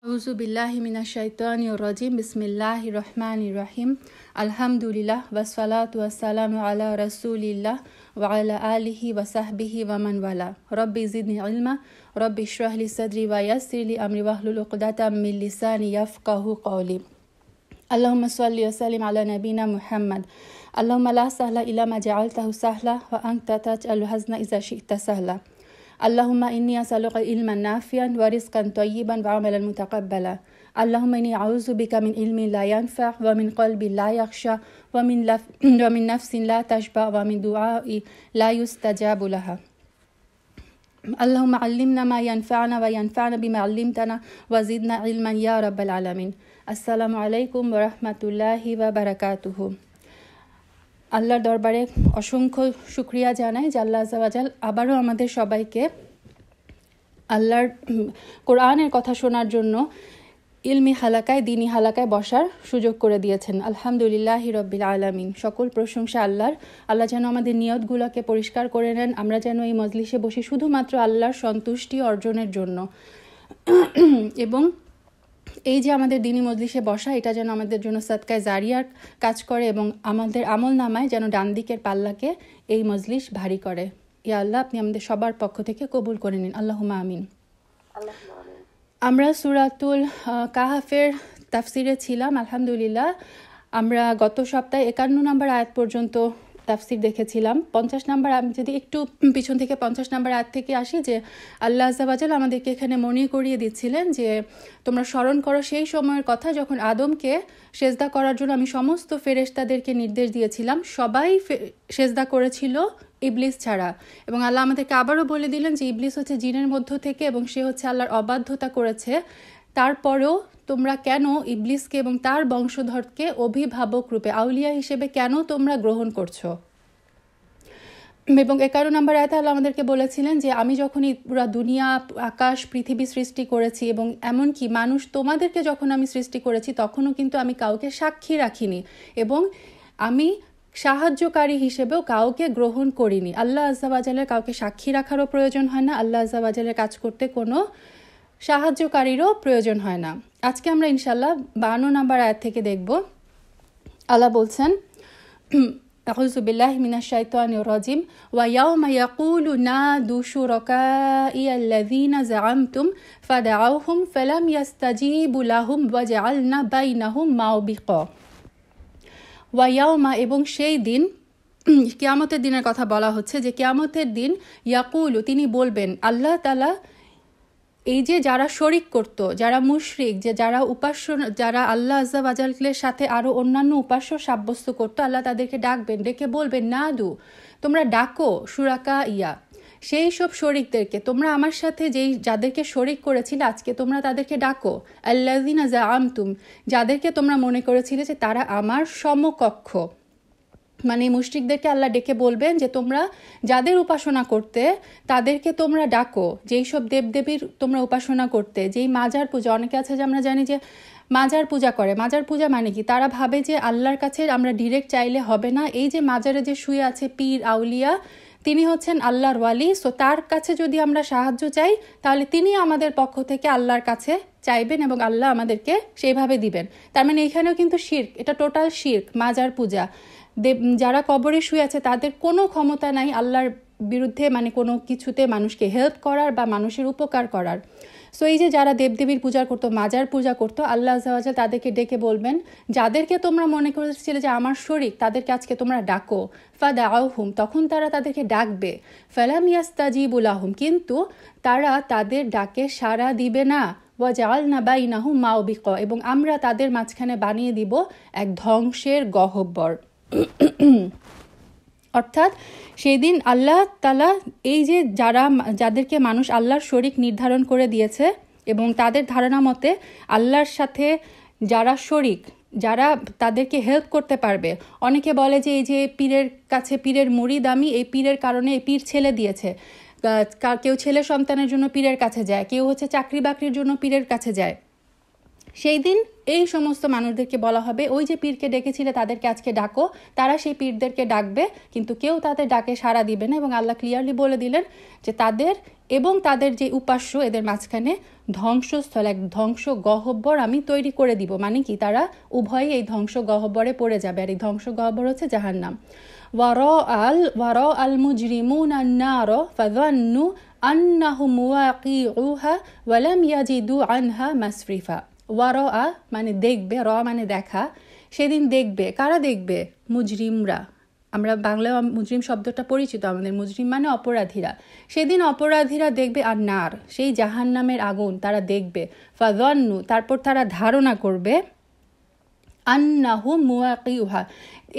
আউযু বিল্লাহি মিনাশ শাইতানির রাজিম বিসমিল্লাহির রহমানির রহিম আলহামদুলিল্লাহ ওয়াসসালাতু ওয়াসসালামু আলা রাসূলিল্লাহ ওয়া আলা আলিহি ওয়া সাহবিহি ওয়া মান ওয়ালা রব্বি জিদনি ইলমা রব্বি ইশরাহ লি সাদরি ওয়া ইয়াসসির লি আমরি ওয়াহলুল উকদাতাম মিন লিসানি ইয়াফকাহু কওলি আল্লাহুম্মা সাল্লি ওয়া সাল্লিম আলা নাবিনা মুহাম্মদ আল্লাহুম্মা লা সাহলা ইল্লা মা জাআলতাহু সাহলা ওয়া আনতা তাজআলুল হাজনা ইযা শি'তা সাহলা اللهم إني أسألك علما نافعا ورزقا طيبا وعملا متقبلا اللهم إني أعوذ بك من علم لا ينفع ومن قلب لا يخشى ومن نفس لا تشبع ومن دعاء لا يستجاب لها اللهم علمنا ما ينفعنا وينفعنا بما علمتنا وزدنا علما يا رب العالمين السلام عليكم ورحمة الله وبركاته আল্লাহর দরবারে অসংখ্য শুকরিয়া জানাই যে আল্লাহ আযজা ওয়া জাল আবারও আমাদের সবাইকে আল্লাহর কোরআনের কথা শোনার জন্য ইলমি হালাকায় দ্বীনি হালাকায় বসার সুযোগ করে দিয়েছেন। আলহামদুলিল্লাহি রাব্বিল আলামিন। সকল প্রশংসা আল্লাহর। আল্লাহ যেন আমাদের নিয়তগুলোকে পরিষ্কার করে নেন, আমরা যেন এই মজলিসে বসি শুধুমাত্র আল্লাহর সন্তুষ্টি অর্জনের জন্য, এবং এই যে আমাদের দ্বীনি মজলিসে বসা, এটা যেন আমাদের জন্য সাদকায়ে জারিয়ার কাজ করে এবং আমাদের আমল নামায় যেন ডান দিকের পাল্লাকে এই মজলিস ভারী করে। ইয়া আল্লাহ, আপনি আমাদের সবার পক্ষ থেকে কবুল করে নিন, আল্লাহুম্মা আমিন। আমরা সূরাতুল কাহফের তাফসিরে ছিলাম। আলহামদুলিল্লাহ, আমরা গত সপ্তাহে 51 নম্বর আয়াত পর্যন্ত তাফসির দেখেছিলাম। 50 নম্বর, আমি যদি একটু পিছন থেকে 50 নম্বর আয়াত থেকে আসি, যে আল্লাহ আযজা ওয়া জাল আমাদেরকে এখানে মনে করিয়ে দিচ্ছিলেন যে তোমরা স্মরণ করো সেই সময়ের কথা যখন আদমকে সেজদা করার জন্য আমি সমস্ত ফেরেশতাদেরকে নির্দেশ দিয়েছিলাম। সবাই সেজদা করেছিল ইবলিস ছাড়া, এবং আল্লাহ আমাদেরকে আবারও বলে দিলেন যে ইবলিস হচ্ছে জিনের মধ্য থেকে এবং সে হচ্ছে আল্লাহর অবাধ্যতা করেছে। তারপরেও তোমরা কেন ইবলিসকে এবং তার বংশধরকে অভিভাবক রূপে, আউলিয়া হিসেবে কেন তোমরা গ্রহণ করছো? এবং 51 নম্বর আয়াতে আল্লাহ আমাদেরকে বলেছিলেন যে আমি যখন এই পুরো দুনিয়া, আকাশ, পৃথিবী সৃষ্টি করেছি এবং এমনকি মানুষ তোমাদেরকে যখন আমি সৃষ্টি করেছি তখনও কিন্তু আমি কাউকে সাক্ষী রাখিনি এবং আমি সাহায্যকারী হিসেবেও কাউকে গ্রহণ করিনি। আল্লাহ আযজা ওয়া জালের কাউকে সাক্ষী রাখারও প্রয়োজন হয় না, আল্লাহ আযজা ওয়া জালের কাজ করতে কোনো সাহায্যকারীরও প্রয়োজন হয় না। আজকে আমরা ইনশাআল্লাহ 52 নম্বর আয়াত থেকে দেখব। আল্লাহ বলছেন, আউযু বিল্লাহি মিনাশ শাইতানির রাজিম ওয়া ইয়াওমা ইয়াকুলু নাদু শুরাকাইয়াল্লাযীনা যাআমতুম ফাদআউহুম ফালাম ইয়াস্তাজীবু লাহুম ওয়া জাআলনা বাইনাহুম মাওবিকা। ওয়া ইয়াওমা, এবং সেই দিন, কিয়ামতের দিনের কথা বলা হচ্ছে, যে কিয়ামতের দিন ইয়াকুলু, তিনি বলবেন, আল্লাহ তাআলা এই যে যারা শরিক করত, যারা মুশরিক, যে যারা উপাস্য, যারা আল্লাহ আযজা ওয়া জালের সাথে আরো অন্যান্য উপাস্য সাব্যস্ত করত, আল্লাহ তাদেরকে ডাকবেন, ডেকে বলবেন, নাদু, তোমরা ডাকো শুরাকা ইয়া, সেই সব শরিকদেরকে, তোমরা আমার সাথে যাদেরকে শরিক করেছিলে আজকে তোমরা তাদেরকে ডাকো, আল্লাযীনা যাআমতুম, যাদেরকে তোমরা মনে করেছিলে যে তারা আমার সমকক্ষ। মানে মুশরিকদেরকে আল্লাহ ডেকে বলবেন যে তোমরা যাদের উপাসনা করতে তাদেরকে তোমরা ডাকো, যেই সব দেবদেবীর তোমরা উপাসনা করতে, যেই মাজার পূজা, অনেকে আছে যে আমরা জানি যে মাজার পূজা করে। মাজার পূজা মানে কি? তারা ভাবে যে আল্লাহর কাছে আমরা ডিরেক্ট চাইলে হবে না, এই যে মাজারে যে শুয়ে আছে পীর আউলিয়া, তিনি হচ্ছেন আল্লাহর ওয়ালি, সো তার কাছে যদি আমরা সাহায্য চাই তাহলে তিনি আমাদের পক্ষ থেকে আল্লাহর কাছে চাইবেন এবং আল্লাহ আমাদেরকে সেইভাবে দিবেন। তার মানে এখানেও কিন্তু শিরক, এটা টোটাল শিরক, মাজার পূজা। যারা কবরে শুয়ে আছে তাদের কোনো ক্ষমতা নাই আল্লাহর বিরুদ্ধে, মানে কোনো কিছুতে মানুষকে হেল্প করার বা মানুষের উপকার করার। সো এই যে যারা দেবদেবীর পূজা করতো, মাজার পূজা করতো, আল্লাহ আযজা ওয়া জাল তাদেরকে ডেকে বলবেন, যাদেরকে তোমরা মনে করেছিলে যে আমার শরীক, তাদেরকে আজকে তোমরা ডাকো, ফাদআউহুম, তখন তারা তাদেরকে ডাকবে, ফালাম ইয়াস্তাজীবু লাহুম, কিন্তু তারা তাদের ডাকে সাড়া দিবে না, ওয়া জাআলনা বাইনাহুম মাওবিকা, এবং আমরা তাদের মাঝখানে বানিয়ে দিব এক ধ্বংসের গহ্বর। অর্থাৎ সেই দিন আল্লাহ তাআলা এই যে যাদেরকে মানুষ আল্লাহর শরিক নির্ধারণ করে দিয়েছে এবং তাদের ধারণা মতে আল্লাহর সাথে যারা শরিক, যারা তাদেরকে হেল্প করতে পারবে, অনেকে বলে যে এই যে পীরের কাছে, পীরের মুরিদ আমি, এই পীরের কারণে এই পীর ছেলে দিয়েছে, কেউ ছেলে সন্তানের জন্য পীরের কাছে যায়, কেউ হচ্ছে চাকরি বাকরির জন্য পীরের কাছে যায়। সেই দিন এই সমস্ত মানুষদেরকে বলা হবে, ওই যে পীরকে ডেকেছিলে তাদেরকে আজকে ডাকো। তারা সেই পীরদেরকে ডাকবে, কিন্তু কেউ তাদের ডাকে সাড়া দিবে না। এবং আল্লাহ ক্লিয়ারলি বলে দিলেন যে তাদের এবং তাদের যে উপাস্য, এদের মাঝখানে ধ্বংসস্থল, এক ধ্বংস গহ্বর আমি তৈরি করে দিব। মানে কি, তারা উভয়ই এই ধ্বংস গহ্বরে পড়ে যাবে। আর এই ধ্বংস গহ্বর হচ্ছে জাহান্নাম। ওয়ারা আল মুজরিমুন আন-নার ফাযান্নু আন্নাহুম ওয়াকিউহা ওয়া লাম ইয়াজিদু আনহা মাসরিফা। ওয়ারা মানে দেখবে, র মানে দেখা। সেদিন দেখবে, কারা দেখবে? মুজরিমরা। আমরা বাংলায় মুজরিম শব্দটা পরিচিত আমাদের, মুজরিম মানে অপরাধীরা। সেদিন অপরাধীরা দেখবে আর নার, সেই জাহান্নামের আগুন তারা দেখবে। ফাযান্নু, তারপর তারা ধারণা করবে, আন্নাহুম মুওয়াকিউহা,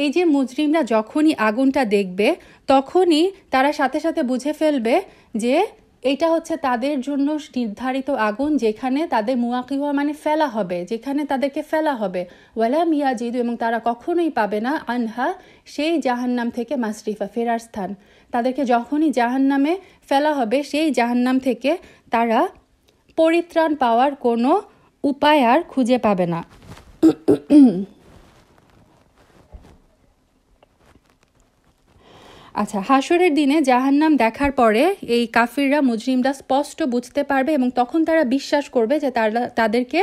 এই যে মুজরিমরা যখনই আগুনটা দেখবে তখনই তারা সাথে সাথে বুঝে ফেলবে যে এটা হচ্ছে তাদের জন্য নির্ধারিত আগুন, যেখানে তাদের মুওয়াকিউহা মানে ফেলা হবে, যেখানে তাদেরকে ফেলা হবে। ওয়ালাম ইয়াজিদু, এবং তারা কখনোই পাবে না, আনহা সেই জাহান্নাম থেকে মাসরিফা, ফেরার স্থান। তাদেরকে যখনই জাহান্নামে ফেলা হবে, সেই জাহান্নাম থেকে তারা পরিত্রাণ পাওয়ার কোনো উপায় আর খুঁজে পাবে না। আচ্ছা, হাসরের দিনে জাহান্নাম দেখার পরে এই কাফিররা, মুজরিমরা স্পষ্ট বুঝতে পারবে এবং তখন তারা বিশ্বাস করবে যে তাদেরকে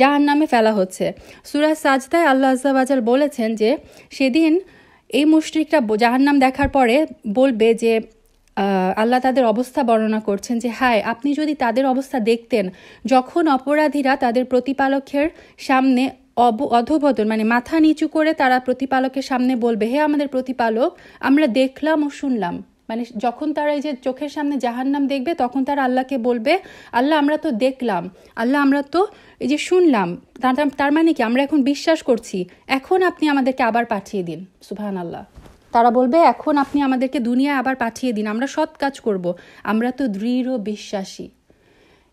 জাহান্নামে ফেলা হচ্ছে। সূরা সাজদায় আল্লাহ আযজা ওয়া জাল বলেছেন যে সেদিন এই মুশরিকরা জাহান্নাম দেখার পরে বলবে যে, আল্লাহ তাদের অবস্থা বর্ণনা করছেন যে, হায় আপনি যদি তাদের অবস্থা দেখতেন যখন অপরাধীরা তাদের প্রতিপালকের সামনে অধোবদন মানে মাথা নিচু করে তারা প্রতিপালকের সামনে বলবে, হে আমাদের প্রতিপালক, আমরা দেখলাম ও শুনলাম। মানে যখন তারা এই যে চোখের সামনে জাহান্নাম দেখবে তখন তারা আল্লাহকে বলবে, আল্লাহ আমরা তো দেখলাম, আল্লাহ আমরা তো এই যে শুনলাম, তার মানে কি আমরা এখন বিশ্বাস করছি, এখন আপনি আমাদেরকে আবার পাঠিয়ে দিন। সুবহানাল্লাহ। তারা বলবে, এখন আপনি আমাদেরকে দুনিয়ায় আবার পাঠিয়ে দিন, আমরা সৎ কাজ করব, আমরা তো দৃঢ় বিশ্বাসী।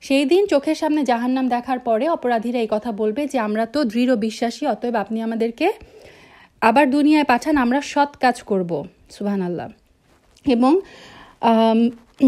সেই দিন চোখের সামনে জাহান্নাম দেখার পরে অপরাধীরা এই কথা বলবে যে আমরা তো দৃঢ় বিশ্বাসী, অতএব আপনি আমাদেরকে আবার দুনিয়ায় পাঠান, আমরা সৎ কাজ করব। সুবহানাল্লাহ। এবং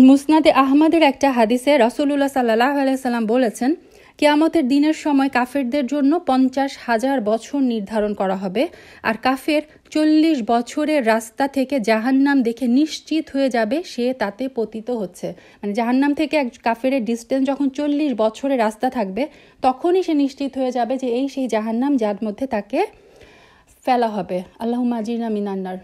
মুসনাদে আহমদের একটা হাদিসে রাসূলুল্লাহ সাল্লাল্লাহু আলাইহি সাল্লাম বলেছেন, কিয়ামতের দিনের সময় কাফেরদের জন্য 50,000 বছর নির্ধারণ করা হবে, আর কাফের 40 বছরের রাস্তা থেকে জাহান্নাম দেখে নিশ্চিত হয়ে যাবে সে তাতে পতিত হচ্ছে। মানে জাহান্নাম থেকে এক কাফেরের ডিস্টেন্স যখন 40 বছরের রাস্তা থাকবে তখনই সে নিশ্চিত হয়ে যাবে যে এই সেই জাহান্নাম যার মধ্যে তাকে ফেলা হবে। আল্লাহুম্মা আজিরনা মিনান নার।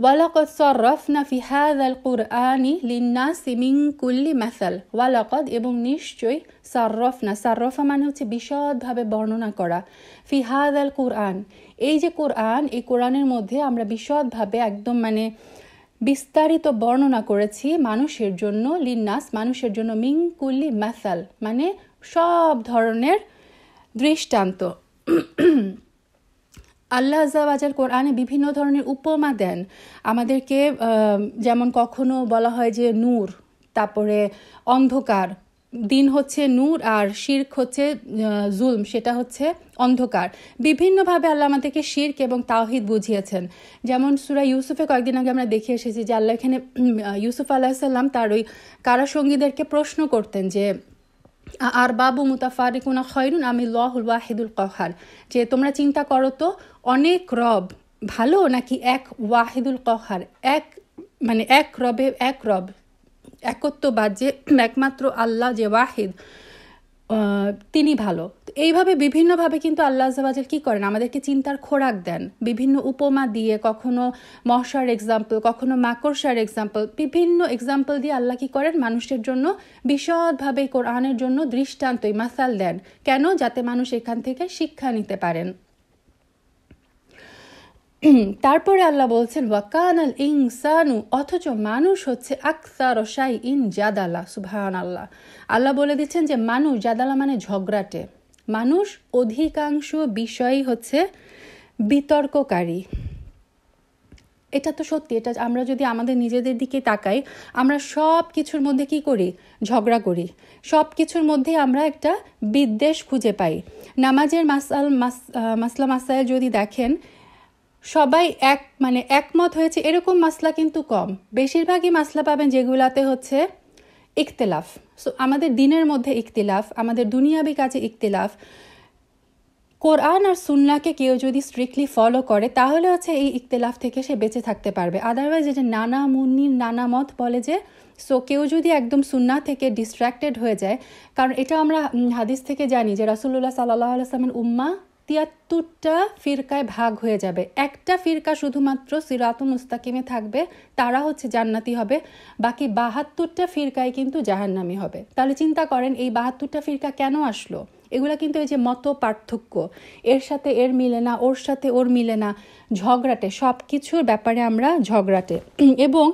ওয়ালাকাদ সাররাফনা ফি হাযাল কুরআনি লিন-নাসি মিন কুল্লি মাসাল। ওয়ালাকাদ, এবং নিশ্চয়ই, সাররাফনা, সাররাফা মানে হচ্ছে বিশদভাবে বর্ণনা করা, ফি হাযাল কুরআন, এই যে কোরআন, এই কোরআনের মধ্যে আমরা বিশদভাবে একদম মানে বিস্তারিত বর্ণনা করেছি মানুষের জন্য, লিন-নাস মানুষের জন্য, মিন কুল্লি মাসাল মানে সব ধরনের দৃষ্টান্ত। আল্লাহ আযজা ওয়া জাল কোরআনে বিভিন্ন ধরনের উপমা দেন আমাদেরকে, যেমন কখনো বলা হয় যে নূর, তারপরে অন্ধকার, দিন হচ্ছে নূর আর শিরক হচ্ছে জুলম, সেটা হচ্ছে অন্ধকার। বিভিন্নভাবে আল্লাহ আমাদেরকে শিরক এবং তাওহীদ বুঝিয়েছেন। যেমন সূরা ইউসুফে কয়েকদিন আগে আমরা দেখে এসেছি যে আল্লাহ এখানে ইউসুফ আলাইহিস সালাম তার ওই কারাসঙ্গীদেরকে প্রশ্ন করতেন যে, আর বাবু মুতাফারিকুনা খয়রুন আমিল্লাহুল ওয়াহিদুল কাহ্হার, যে তোমরা চিন্তা করো তো অনেক রব ভালো নাকি এক ওয়াহিদুল কাহ্হার, এক মানে এক রবে এক রব, একত্ববাদ, যে একমাত্র আল্লাহ যে ওয়াহিদ তিনি ভালো। এইভাবে বিভিন্নভাবে কিন্তু আল্লাহ আযজা ওয়া জাল কী করেন, আমাদেরকে চিন্তার খোরাক দেন বিভিন্ন উপমা দিয়ে, কখনো মশার এক্সাম্পল, কখনো মাকড়সার এক্সাম্পল, বিভিন্ন এক্সাম্পল দিয়ে আল্লাহ কী করেন, মানুষের জন্য বিশদভাবে কোরআনের জন্য দৃষ্টান্তই মাসাল দেন। কেন? যাতে মানুষ এখান থেকে শিক্ষা নিতে পারেন। তারপরে আল্লাহ বলছেন, ওয়াকানাল ইনসানু, অথচ মানুষ হচ্ছে আকসার শাইইন জাদালা। সুবহানাল্লাহ। আল্লাহ বলে দিচ্ছেন যে মানুষ, জাদালা মানে ঝগড়াটে, মানুষ অধিকাংশ বিষয়ই হচ্ছে বিতর্ককারী। এটা তো সত্যি, এটা আমরা যদি আমাদের নিজেদের দিকে তাকাই, আমরা সব কিছুর মধ্যে কি করি, ঝগড়া করি, সব কিছুর মধ্যে আমরা একটা বিদ্বেষ খুঁজে পাই। নামাজের মাসলা মাসাইল যদি দেখেন, সবাই একমত হয়েছে এরকম মাসলা কিন্তু কম। বেশিরভাগই মাসলা পাবেন যেগুলাতে হচ্ছে ইখতিলাফ। সো আমাদের দিনের মধ্যে ইখতিলাফ, আমাদের দুনিয়াবি কাজে ইখতিলাফ। কোরআন আর সুন্নাহকে কেউ যদি স্ট্রিক্টলি ফলো করে তাহলে হচ্ছে এই ইখতিলাফ থেকে সে বেঁচে থাকতে পারবে। আদারওয়াইজ যে নানা মুন্নির নানা মত বলে যে, সো কেউ যদি একদম সুন্নাহ থেকে ডিস্ট্র্যাক্টেড হয়ে যায়, কারণ এটা আমরা হাদিস থেকে জানি যে রাসূলুল্লাহ সাল্লাল্লাহু আলাইহি ওয়াসাল্লামের উম্মাহ ৭৩টা ফিরকায় ভাগ হয়ে যাবে। একটা ফিরকা শুধুমাত্র সিরাতুল মুস্তাকিমে থাকবে, তারা হচ্ছে জান্নাতি হবে, বাকি ৭২টা ফিরকায় কিন্তু জাহান্নামী হবে। তাহলে চিন্তা করেন এই ৭২টা ফিরকা কেন আসলো? এগুলা কিন্তু এই যে মত পার্থক্য, এর সাথে এর মিলে না, ওর সাথে ওর মিলে না, ঝগড়াটে, সব কিছুর ব্যাপারে আমরা ঝগড়াটে। এবং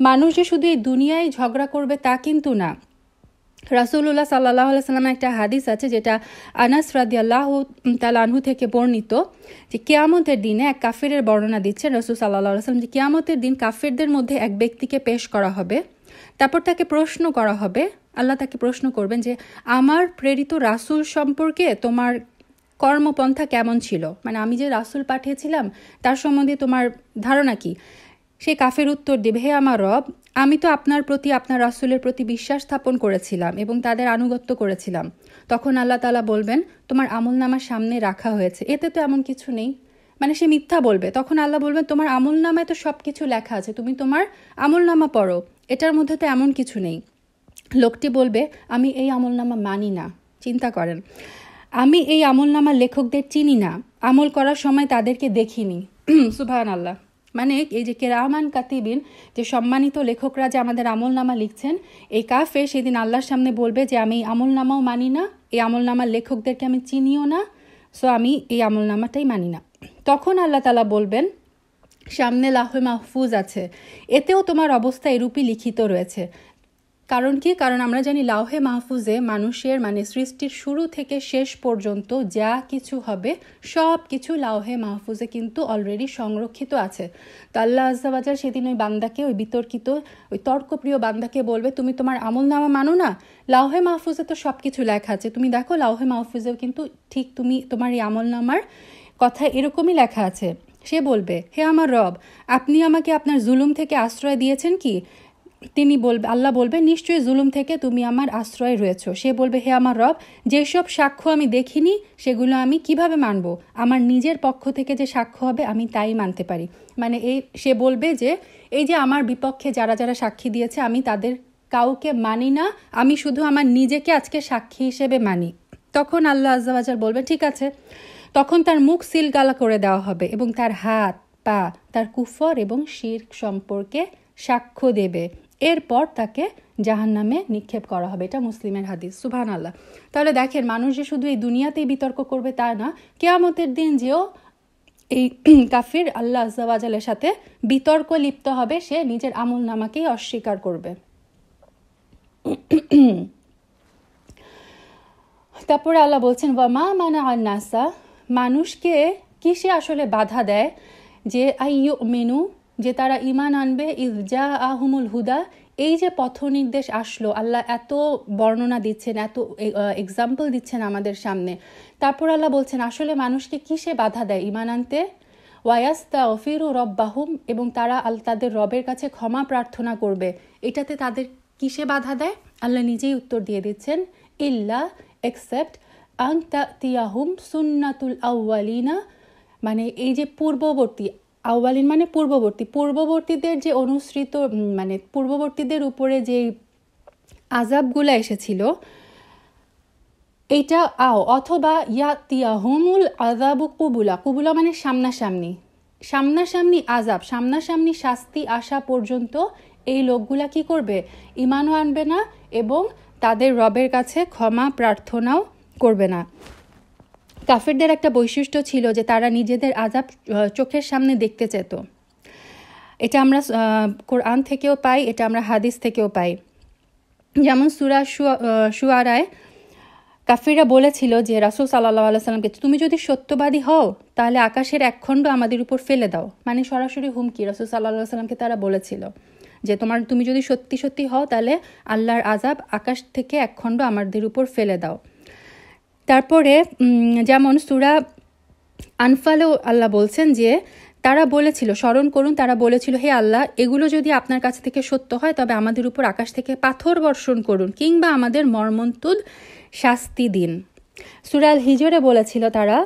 মানুষ যে শুধু এই দুনিয়ায় ঝগড়া করবে তা কিন্তু না। রাসূলুল্লাহ সাল্লাল্লাহু আলাইহি ওয়াসাল্লামের একটা হাদিস আছে যেটা আনাস রাদিয়াল্লাহু তাআলা আনহু থেকে বর্ণিত, যে কিয়ামতের দিনে এক কাফিরের বর্ণনা দিচ্ছেন রাসূল সাল্লাল্লাহু আলাইহি ওয়াসাল্লাম, যে কিয়ামতের দিন কাফিরদের মধ্যে এক ব্যক্তিকে পেশ করা হবে, তারপর তাকে প্রশ্ন করা হবে, আল্লাহ তাকে প্রশ্ন করবেন যে আমার প্রেরিত রাসূল সম্পর্কে তোমার কর্মপন্থা কেমন ছিল, মানে আমি যে রাসূল পাঠিয়েছিলাম তার সম্বন্ধে তোমার ধারণা কি? সে কাফের উত্তর দেবে, হে আমার রব, আমি তো আপনার প্রতি, আপনার রাসূলের প্রতি বিশ্বাস স্থাপন করেছিলাম এবং তাদের আনুগত্য করেছিলাম। তখন আল্লাহ তাআলা বলবেন, তোমার আমলনামা সামনে রাখা হয়েছে, এতে তো এমন কিছু নেই। মানে সে মিথ্যা বলবে। তখন আল্লাহ বলবেন, তোমার আমলনামায় তো সব কিছু লেখা আছে, তুমি তোমার আমলনামা পড়ো, এটার মধ্যে তো এমন কিছু নেই। লোকটি বলবে, আমি এই আমলনামা মানি না। চিন্তা করেন, আমি এই আমলনামার লেখকদের চিনি না, আমল করার সময় তাদেরকে দেখিনি। সুবহানাল্লাহ। মানে এই যে কিরামান কাতিবিন, যে সম্মানিত লেখকরা যে আমাদের আমলনামা লিখছেন, এই কাফের সেদিন আল্লাহর সামনে বলবে যে আমি এই আমলনামাও মানি না, এই আমলনামার লেখকদেরকে আমি চিনিও না, সো আমি এই আমলনামাটাই মানি না। তখন আল্লাহ তাআলা বলবেন, সামনে লাউহে মাহফুজ আছে, এতেও তোমার অবস্থা এরূপই লিখিত রয়েছে। কারণ কি? কারণ আমরা জানি লাউহে মাহফুজে মানুষের মানে সৃষ্টির শুরু থেকে শেষ পর্যন্ত যা কিছু হবে সব কিছু লাউহে মাহফুজে কিন্তু অলরেডি সংরক্ষিত আছে। তো আল্লাহ আজ্জা ওয়া জাল সেদিন ওই বান্দাকে, ওই বিতর্কিত, ওই তর্কপ্রিয় বান্দাকে বলবে, তুমি তোমার আমলনামা মানো না? লাউহে মাহফুজে তো সব কিছু লেখা আছে, তুমি দেখো লাউহে মাহফুজেও কিন্তু ঠিক তুমি তোমার এই আমলনামার কথা এরকমই লেখা আছে। সে বলবে, হে আমার রব, আপনি আমাকে আপনার জুলুম থেকে আশ্রয় দিয়েছেন কি? তিনি বলবে, আল্লাহ বলবে, নিশ্চয়ই জুলুম থেকে তুমি আমার আশ্রয় রয়েছো। সে বলবে, হে আমার রব, যেসব সাক্ষ্য আমি দেখিনি সেগুলো আমি কিভাবে মানব? আমার নিজের পক্ষ থেকে যে সাক্ষ্য হবে আমি তাই মানতে পারি। মানে সে বলবে যে এই যে আমার বিপক্ষে যারা যারা সাক্ষী দিয়েছে আমি তাদের কাউকে মানি না, আমি শুধু আমার নিজেকে আজকে সাক্ষী হিসেবে মানি। তখন আল্লাহ আজ্জা ওয়া জাল বলবে, ঠিক আছে। তখন তার মুখ সিলগালা করে দেওয়া হবে এবং তার হাত পা তার কুফর এবং শিরক সম্পর্কে সাক্ষ্য দেবে। এরপর তাকে জাহান্নামে নিক্ষেপ করা হবে। এটা মুসলিমের হাদিস। সুবহানাল্লাহ। তাহলে দেখেন, মানুষ যে শুধু এই দুনিয়াতেই বিতর্ক করবে তা না, কিয়ামতের দিন যেও এই কাফির আল্লাহ আজ্জা ওয়া জালের সাথে বিতর্ক লিপ্ত হবে, সে নিজের আমলনামাকেই অস্বীকার করবে। তারপরে আল্লাহ বলছেন, ওয়া মা মানা আন-নাসা, মানুষকে কিসে আসলে বাধা দেয় যে আইয়ুমিনু, যে তারা ঈমান আনবে, ইয জাআহুমুল হুদা, এই যে পথ নির্দেশ আসলো। আল্লাহ এত বর্ণনা দিচ্ছেন, এত এক্সাম্পল দিচ্ছেন আমাদের সামনে। তারপর আল্লাহ বলছেন আসলে মানুষকে কিসে বাধা দেয় ঈমান আনতে? ওয়ায়াস্তাগফিরু রাব্বাহুম, এবং তারা তাদের রবের কাছে ক্ষমা প্রার্থনা করবে, এটাতে তাদের কিসে বাধা দেয়? আল্লাহ নিজেই উত্তর দিয়ে দিচ্ছেন, ইল্লা এক্সেপ্ট আন তাতিয়াহুম সুন্নাতুল আউয়ালিনা, মানে এই যে পূর্ববর্তী, আউয়ালিন মানে পূর্ববর্তী, পূর্ববর্তীদের যে অনুসৃত, মানে পূর্ববর্তীদের উপরে যে আযাবগুলো এসেছিল, এইটা অথবা ইয়াতিয়াহুমুল আযাবু কুবুলা, কুবুলা মানে সামনাসামনি, সামনাসামনি আযাব, সামনাসামনি শাস্তি আসা পর্যন্ত এই লোকগুলা কি করবে? ঈমানও আনবে না এবং তাদের রবের কাছে ক্ষমা প্রার্থনাও করবে না। কাফেরদের একটা বৈশিষ্ট্য ছিল যে তারা নিজেদের আযাব চোখের সামনে দেখতে চেত। এটা আমরা কোরআন থেকেও পাই, এটা আমরা হাদিস থেকেও পাই। যেমন সূরা শুআরায় কাফিররা বলেছিল যে রাসূল সাল্লাল্লাহু আলাইহি ওয়াসাল্লামকে, তুমি যদি সত্যবাদী হও তাহলে আকাশের এক খণ্ড আমাদের উপর ফেলে দাও। মানে সরাসরি হুমকি রাসূল সাল্লাল্লাহু আলাইহি ওয়াসাল্লামকে তারা বলেছিল যে তুমি যদি সত্যি সত্যি হও তাহলে আল্লাহর আযাব আকাশ থেকে এক খণ্ড আমাদের উপর ফেলে দাও। তারপরে যেমন সূরা আনফালেও আল্লাহ বলছেন যে তারা বলেছিল, স্মরণ করুন, তারা বলেছিল, হে আল্লাহ, এগুলো যদি আপনার কাছ থেকে সত্য হয় তবে আমাদের উপর আকাশ থেকে পাথর বর্ষণ করুন কিংবা আমাদের মর্মন্তুদ শাস্তি দিন। সূরা আল হিজরে বলেছিল তারা,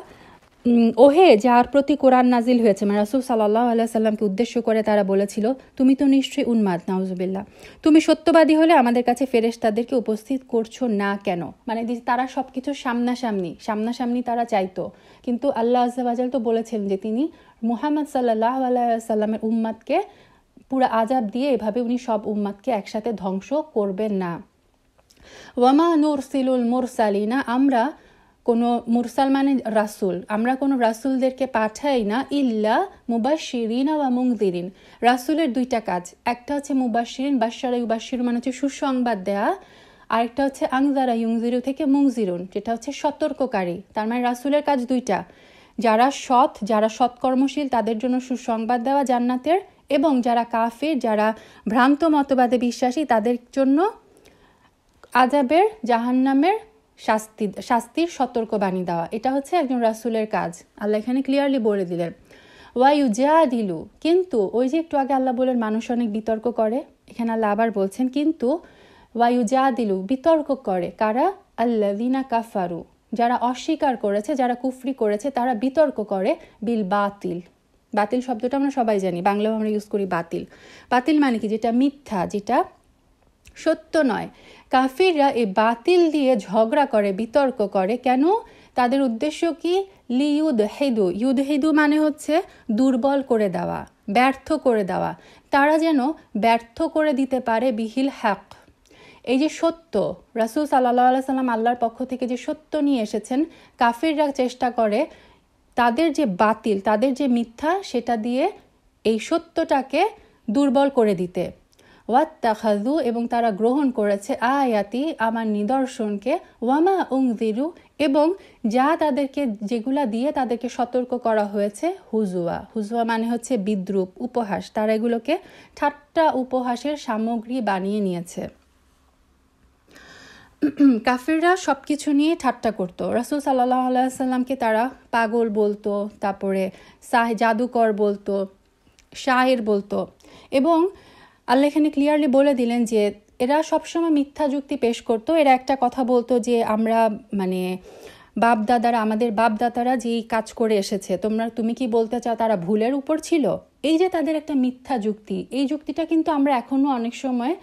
ওহে যার প্রতি কোরআন নাজিল হয়েছে, মানে রাসূল সাল্লাল্লাহু আলাইহি সাল্লামকে উদ্দেশ্য করে তারা বলেছিল, তুমি তো নিশ্চয়ই উন্মাদ, নাউজুবিল্লাহ, তুমি সত্যবাদী হলে আমাদের কাছে ফেরেশতাদেরকে উপস্থিত করছো না কেন? মানে তারা সব কিছু সামনাসামনি তারা চাইতো, কিন্তু আল্লাহ আজ্জা ওয়া জাল তো বলেছেন যে তিনি মুহাম্মদ সাল্লাল্লাহু আলাইহি সাল্লামের উম্মাদকে পুরো আযাব দিয়ে এভাবে উনি সব উম্মাদকে একসাথে ধ্বংস করবেন না। ওয়ামা নুরসিলুল মুরসালিনা, আমরা কোনো মুরসাল মানে রাসুল, আমরা কোনো রাসুলদেরকে পাঠাই না ইল্লা মুবাশশিরিনা ওয়া মুনযিরিন। রাসুলের দুইটা কাজ, একটা হচ্ছে মুবাশশিরিন, বাশশারা ইউবাশশিরু মানে হচ্ছে সুসংবাদ দেয়া, আরেকটা হচ্ছে আনজারা ইউনজিরু থেকে মুনজিরুন, যেটা হচ্ছে সতর্ককারী। তার মানে রাসুলের কাজ দুইটা, যারা সৎকর্মশীল তাদের জন্য সুসংবাদ দেওয়া জান্নাতের, এবং যারা কাফির, যারা ভ্রান্ত মতবাদে বিশ্বাসী তাদের জন্য আযাবের, জাহান্নামের শাস্তির সতর্কবাণী দেওয়া। এটা হচ্ছে একজন রাসূলের কাজ, আল্লাহ এখানে ক্লিয়ারলি বলে দিলেন। ওয়ায়ুজাদিলু, কিন্তু ওই যে একটু আগে আল্লাহ বলেন মানুষ অনেক বিতর্ক করে, এখানে আল্লাহ আবার বলছেন কিন্তু ওয়ায়ুজাদিলু, বিতর্ক করে কারা? আল্লাযিনা কাফারু, যারা অস্বীকার করেছে, যারা কুফরি করেছে, তারা বিতর্ক করে বিল বাতিল। বাতিল শব্দটা আমরা সবাই জানি, বাংলাও আমরা ইউজ করি বাতিল। বাতিল মানে কি? যেটা মিথ্যা, যেটা সত্য নয়। কাফিররা এই বাতিল দিয়ে ঝগড়া করে, বিতর্ক করে। কেন? তাদের উদ্দেশ্য কি? লিউদহিদু, ইউদহিদু মানে হচ্ছে দুর্বল করে দেওয়া, ব্যর্থ করে দেওয়া। তারা যেন ব্যর্থ করে দিতে পারে বিহিল হক, এই যে সত্য, রাসূল সাল্লাল্লাহু আলাইহি সাল্লাম আল্লাহর পক্ষ থেকে যে সত্য নিয়ে এসেছেন, কাফিররা চেষ্টা করে তাদের যে বাতিল, তাদের যে মিথ্যা, সেটা দিয়ে এই সত্যটাকে দুর্বল করে দিতে। ওয়াত্তাখাযু, এবং তারা গ্রহণ করেছে, আয়াতি, আমার নিদর্শনকে, ওয়ামা উনযিরু, এবং যা তাদেরকে, যেগুলা দিয়ে তাদেরকে সতর্ক করা হয়েছে, হুজুয়া। হুজুয়া মানে হচ্ছে বিদ্রূপ, উপহাস। তারা এগুলোকে ঠাট্টা উপহাসের সামগ্রী বানিয়ে নিয়েছে। কাফিররা সব কিছু নিয়ে ঠাট্টা করতো। রাসূল সাল্লাল্লাহু আলাইহি সাল্লামকে তারা পাগল বলতো, তারপরে জাদুকর বলতো, শায়ের বলতো। এবং আল্লাহ এখানে ক্লিয়ারলি বলে দিলেন যে এরা সবসময় মিথ্যা যুক্তি পেশ করতো। এরা একটা কথা বলতো যে আমরা, মানে আমাদের বাপদাদারা যেই কাজ করে এসেছে, তুমি কি বলতে চাও তারা ভুলের উপর ছিল? এই যে তাদের একটা মিথ্যা যুক্তি, এই যুক্তিটা কিন্তু আমরা এখনো অনেক সময়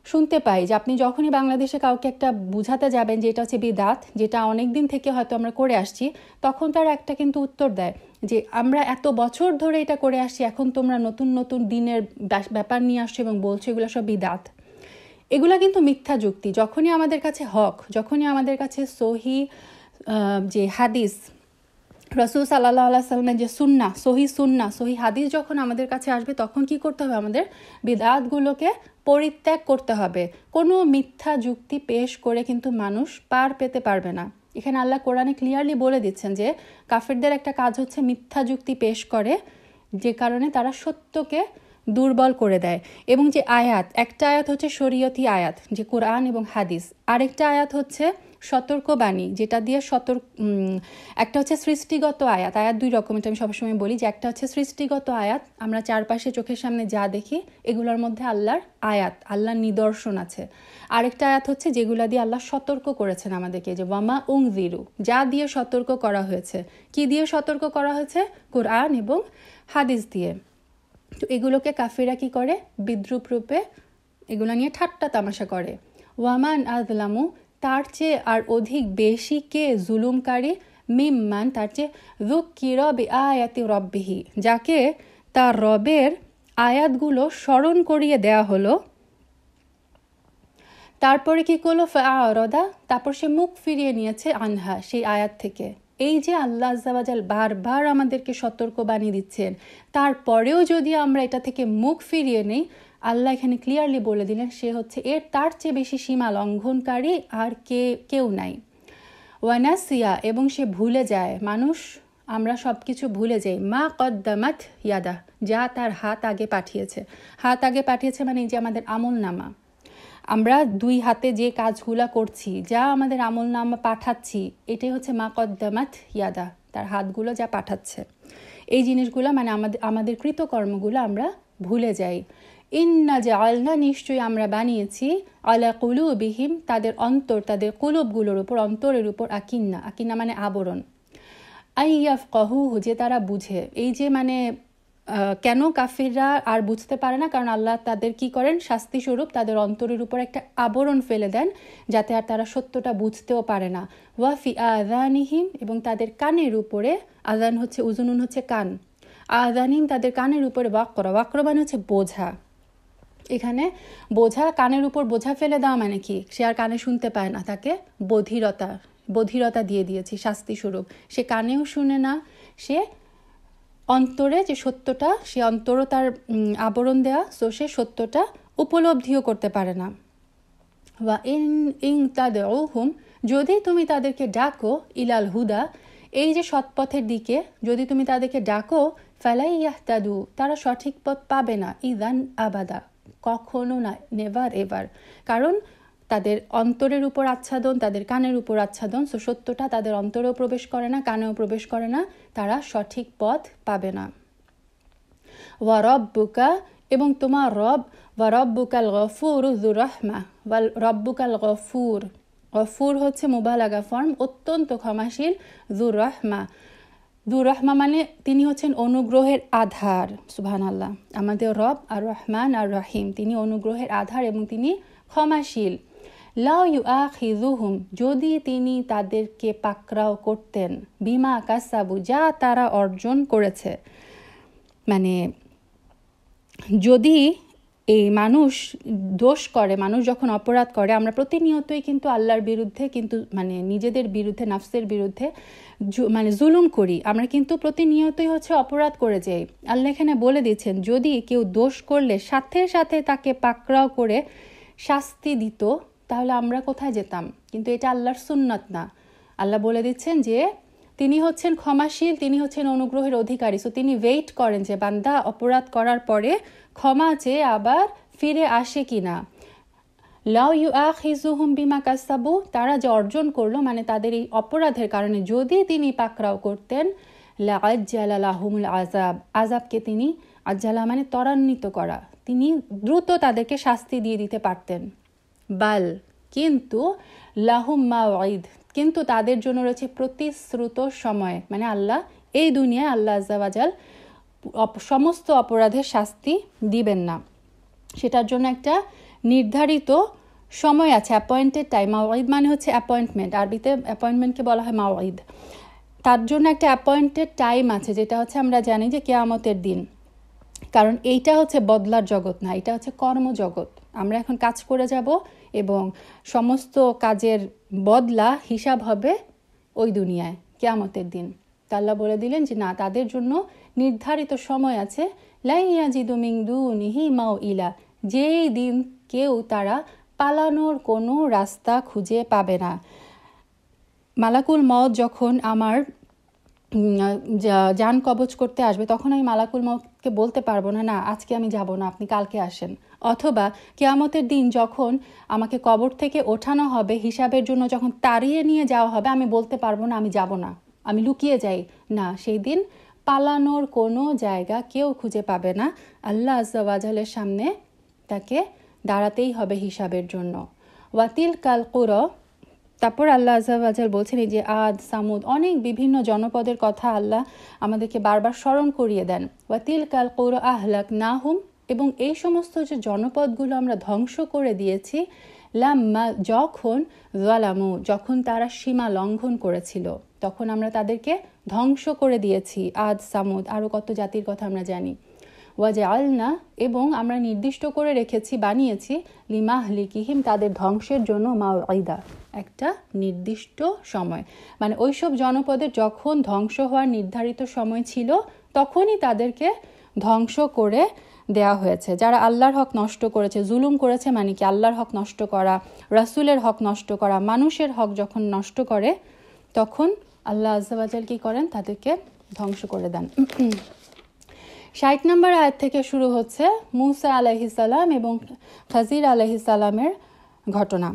শুনতে পাই, যে আপনি যখনই বাংলাদেশে কাউকে একটা বুঝাতে যাবেন যে এটা হচ্ছে বিদাত, যেটা অনেক দিন থেকে হয়তো আমরা করে আসছি, তখন তারা একটা কিন্তু উত্তর দেয় যে আমরা এত বছর ধরে এটা করে আসছি, এখন তোমরা নতুন নতুন দিনের ব্যাপার নিয়ে আসছো এবং বলছো এগুলো সব বিদাত। এগুলা কিন্তু মিথ্যা যুক্তি। যখনই আমাদের কাছে হক, যখনই আমাদের কাছে সহি যে হাদিস, রাসূল সাল্লাল্লাহু আলাইহি সাল্লামের যে সুন্নাহ, সহি হাদিস যখন আমাদের কাছে আসবে, তখন কি করতে হবে? আমাদের বিদআতগুলোকে পরিত্যাগ করতে হবে। কোনো মিথ্যা যুক্তি পেশ করে কিন্তু মানুষ পার পেতে পারবে না। এখানে আল্লাহ কোরআনে ক্লিয়ারলি বলে দিচ্ছেন যে কাফেরদের একটা কাজ হচ্ছে মিথ্যা যুক্তি পেশ করে, যে কারণে তারা সত্যকে দুর্বল করে দেয়। এবং যে আয়াত, একটা আয়াত হচ্ছে শরীয়তি আয়াত, যে কোরআন এবং হাদিস, আরেকটা আয়াত হচ্ছে সতর্কবাণী, যেটা দিয়ে একটা হচ্ছে সৃষ্টিগত আয়াত। দুই রকম, এটা আমি সবসময় বলি যে একটা হচ্ছে সৃষ্টিগত আয়াত, আমরা চারপাশে চোখের সামনে যা দেখি এগুলোর মধ্যে আল্লাহর আয়াত, আল্লাহর নিদর্শন আছে। আরেকটা আয়াত হচ্ছে যেগুলা দিয়ে আল্লাহ সতর্ক করেছেন আমাদেরকে, যে ওয়ামা উনযিরু, যা দিয়ে সতর্ক করা হয়েছে। কি দিয়ে সতর্ক করা হয়েছে? কোরআন এবং হাদিস দিয়ে। তো এগুলোকে কাফিরা কি করে? বিদ্রূপ রূপে এগুলো নিয়ে ঠাট্টা তামাশা করে। ওয়ামান আযলামু, তার চেয়ে আর অধিক বেশি কে জুলুমকারী, মিম্মান, তার চেয়ে যুক্কিরা বিআয়াতি রব্বিহি, যাকে তার রবের আয়াতগুলো স্মরণ করিয়ে দেয়া হলো, তারপরে কি করলো? ফাআরাদা, তারপর সে মুখ ফিরিয়ে নিয়েছে, আনহা, সেই আয়াত থেকে। এই যে আল্লাহ আজ্জা ওয়া জাল বারবার আমাদেরকে সতর্ক বানিয়ে দিচ্ছেন, তারপরেও যদি আমরা এটা থেকে মুখ ফিরিয়ে নেই, আল্লাহ এখানে ক্লিয়ারলি বলে দিলেন সে হচ্ছে তার চেয়ে বেশি সীমা লঙ্ঘনকারী আর কেউ নাই। ওয়ানাসিয়া, এবং সে ভুলে যায়, মানুষ আমরা সব কিছু ভুলে যাই, মা কদ্দামাত ইয়াদা, যা তার হাত আগে পাঠিয়েছে, মানে এই যে আমাদের আমল নামা, আমরা দুই হাতে যে কাজগুলা করছি, যা আমাদের আমল নামা পাঠাচ্ছি, এটাই হচ্ছে মা কদ্দামাত ইয়াদা, তার হাতগুলো যা পাঠাচ্ছে। এই জিনিসগুলো মানে আমাদের কৃতকর্মগুলো আমরা ভুলে যাই। ইন্না জাআলনা নিশ্চয়ই আমরা বানিয়েছি আলা কুলুবিহিম তাদের অন্তর তাদের কুলুবগুলোর উপর অন্তরের উপর আকিন্না মানে আবরণ আইয়াফকাহুহু যে তারা বুঝে। এই যে মানে কেন কাফিররা আর বুঝতে পারে না, কারণ আল্লাহ তাদের কি করেন শাস্তি স্বরূপ তাদের অন্তরের উপর একটা আবরণ ফেলে দেন যাতে আর তারা সত্যটা বুঝতেও পারে না। ওয়াফি আযানিহিম এবং তাদের কানের উপরে, আযান হচ্ছে উযুনুন হচ্ছে কান, আযানিহিম তাদের কানের উপরে ওয়াকর মানে হচ্ছে বোঝা। এখানে বোঝা, কানের উপর বোঝা ফেলে দেওয়া মানে কি, সে আর কানে শুনতে পায় না, তাকে বধিরতা দিয়ে দিয়েছি শাস্তি স্বরূপ। সে কানেও শুনে না, সে অন্তরে যে সত্যটা, সে অন্তরও তার আবরণ দেয়া, সো সে সত্যটা উপলব্ধিও করতে পারে না। ওয়া ইন তাদউহুম যদি তুমি তাদেরকে ডাকো ইলাল হুদা এই যে সৎপথের দিকে, যদি তুমি তাদেরকে ডাকো ফালাই ইয়াহতাদু তারা সঠিক পথ পাবে না, ইদান আবাদা কখনো না, নেভার এভার। কারণ তাদের অন্তরের উপর আচ্ছাদন, তাদের কানের উপর আচ্ছাদন, সো সত্যটা তাদের অন্তরেও প্রবেশ করে না, কানেও প্রবেশ করে না, তারা সঠিক পথ পাবে না। ওয়া রব্বুকা এবং তোমার রব, ওয়া রব্বুকাল গফুর যুর রাহমা, ওয়া রব্বুকাল গফুর, গফুর হচ্ছে মুবালাগা ফর্ম, অত্যন্ত ক্ষমাশীল, যুর রাহমা মানে তিনি হচ্ছেন অনুগ্রহের আধার। সুবহানাল্লাহ, আমাদের রব আর রহমান আর রহিম, তিনি অনুগ্রহের আধার এবং তিনি ক্ষমাশীল। লা ইউআখিযুহুম যদি তিনি তাদেরকে পাকড়াও করতেন, বিমা কাসাবু যা তারা অর্জন করেছে, মানে যদি এই মানুষ দোষ করে, মানুষ যখন অপরাধ করে, আমরা প্রতিনিয়তই কিন্তু আল্লাহর বিরুদ্ধে কিন্তু মানে নিজেদের বিরুদ্ধে, নাফসের বিরুদ্ধে মানে জুলুম করি, আমরা কিন্তু প্রতিনিয়তই হচ্ছে অপরাধ করে যাই। আল্লাহ এখানে বলে দিচ্ছেন যদি কেউ দোষ করলে সাথে সাথে তাকে পাকড়াও করে শাস্তি দিত, তাহলে আমরা কোথায় যেতাম? কিন্তু এটা আল্লাহর সুন্নাত না। আল্লাহ বলে দিচ্ছেন যে তিনি হচ্ছেন ক্ষমাশীল, তিনি হচ্ছেন অনুগ্রহের অধিকারী। সো তিনি ওয়েট করেন যে বান্দা অপরাধ করার পরে ক্ষমা চেয়ে আবার ফিরে আসে কিনা। লাউ ইউআখিযুহুম বিমা কাসাবু তারা যে অর্জন করলো মানে তাদের এই অপরাধের কারণে যদি তিনি পাকড়াও করতেন, লাআজ্জালা লাহুমুল আযাব আযাবকে তিনি আজ্জালা মানে ত্বরান্বিত করা, তিনি দ্রুত তাদেরকে শাস্তি দিয়ে দিতে পারতেন। বাল কিন্তু লাহুম মাউঈদ কিন্তু তাদের জন্য রয়েছে প্রতিশ্রুত সময়, মানে আল্লাহ এই দুনিয়ায় আল্লাহ আজ্জা ওয়া জাল সমস্ত অপরাধের শাস্তি দিবেন না, সেটার জন্য একটা নির্ধারিত সময় আছে, অ্যাপয়েন্টেড টাইম। মাওঈদ মানে হচ্ছে অ্যাপয়েন্টমেন্ট, আরবিতে অ্যাপয়েন্টমেন্টকে বলা হয় মাওঈদ। তার জন্য একটা অ্যাপয়েন্টেড টাইম আছে, যেটা হচ্ছে আমরা জানি যে কিয়ামতের দিন। কারণ এইটা হচ্ছে বদলার জগৎ না, এটা হচ্ছে কর্মজগৎ। আমরা এখন কাজ করে যাব এবং সমস্ত কাজের বদলা হিসাব হবে ওই দুনিয়ায় কিয়ামতের দিন। তা আল্লাহ বলে দিলেন যে না, তাদের জন্য নির্ধারিত সময় আছে। লা ইয়াজিদু মিন দুনিহি মাউইলা যেই দিন কেউ তারা পালানোর কোনো রাস্তা খুঁজে পাবে না। মালাকুল মউত যখন আমার জান কবজ করতে আসবে, তখন আমি মালাকুল মউতকে বলতে পারবো না, না আজকে আমি যাব না, আপনি কালকে আসেন। অথবা কিয়ামতের দিন যখন আমাকে কবর থেকে ওঠানো হবে হিসাবের জন্য, যখন তাড়িয়ে নিয়ে যাওয়া হবে, আমি বলতে পারবো না আমি যাব না, আমি লুকিয়ে যাই না। সেই দিন পালানোর কোনো জায়গা কেউ খুঁজে পাবে না, আল্লাহ আজ্জা ওয়া জালের সামনে তাকে দাঁড়াতেই হবে হিসাবের জন্য। ওয়াতিল কাল কুরা, তারপর আল্লাহ আজ্জা ওয়া জাল বলছেন এই যে আদ, সামুদ, অনেক বিভিন্ন জনপদের কথা আল্লাহ আমাদেরকে বারবার স্মরণ করিয়ে দেন। ওয়াতিল কাল কুরা আহলাকনাহুম, এবং এই সমস্ত যে জনপদগুলো আমরা ধ্বংস করে দিয়েছি, লাম্মা যখন যালামু যখন তারা সীমা লঙ্ঘন করেছিল, তখন আমরা তাদেরকে ধ্বংস করে দিয়েছি। আদ, সামুদ, আরও কত জাতির কথা আমরা জানি। ওয়াজআলনা, এবং আমরা নির্দিষ্ট করে রেখেছি, বানিয়েছি, লিমাহলিকিহিম তাদের ধ্বংসের জন্য, মাউঈদা একটা নির্দিষ্ট সময়। মানে ওইসব জনপদের যখন ধ্বংস হওয়ার নির্ধারিত সময় ছিল, তখনই তাদেরকে ধ্বংস করে দেয়া হয়েছে। যারা আল্লাহর হক নষ্ট করেছে, জুলুম করেছে, মানে কি আল্লাহর হক নষ্ট করা, রাসূলের হক নষ্ট করা, মানুষের হক যখন নষ্ট করে, তখন আল্লাহ আজ্জা ওয়া জাল কি করেন, তাদেরকে ধ্বংস করে দেন। 60 নম্বর আয়াত থেকে শুরু হচ্ছে মূসা আলাইহিস সালাম এবং খাজির আলাইহিস সালামের ঘটনা।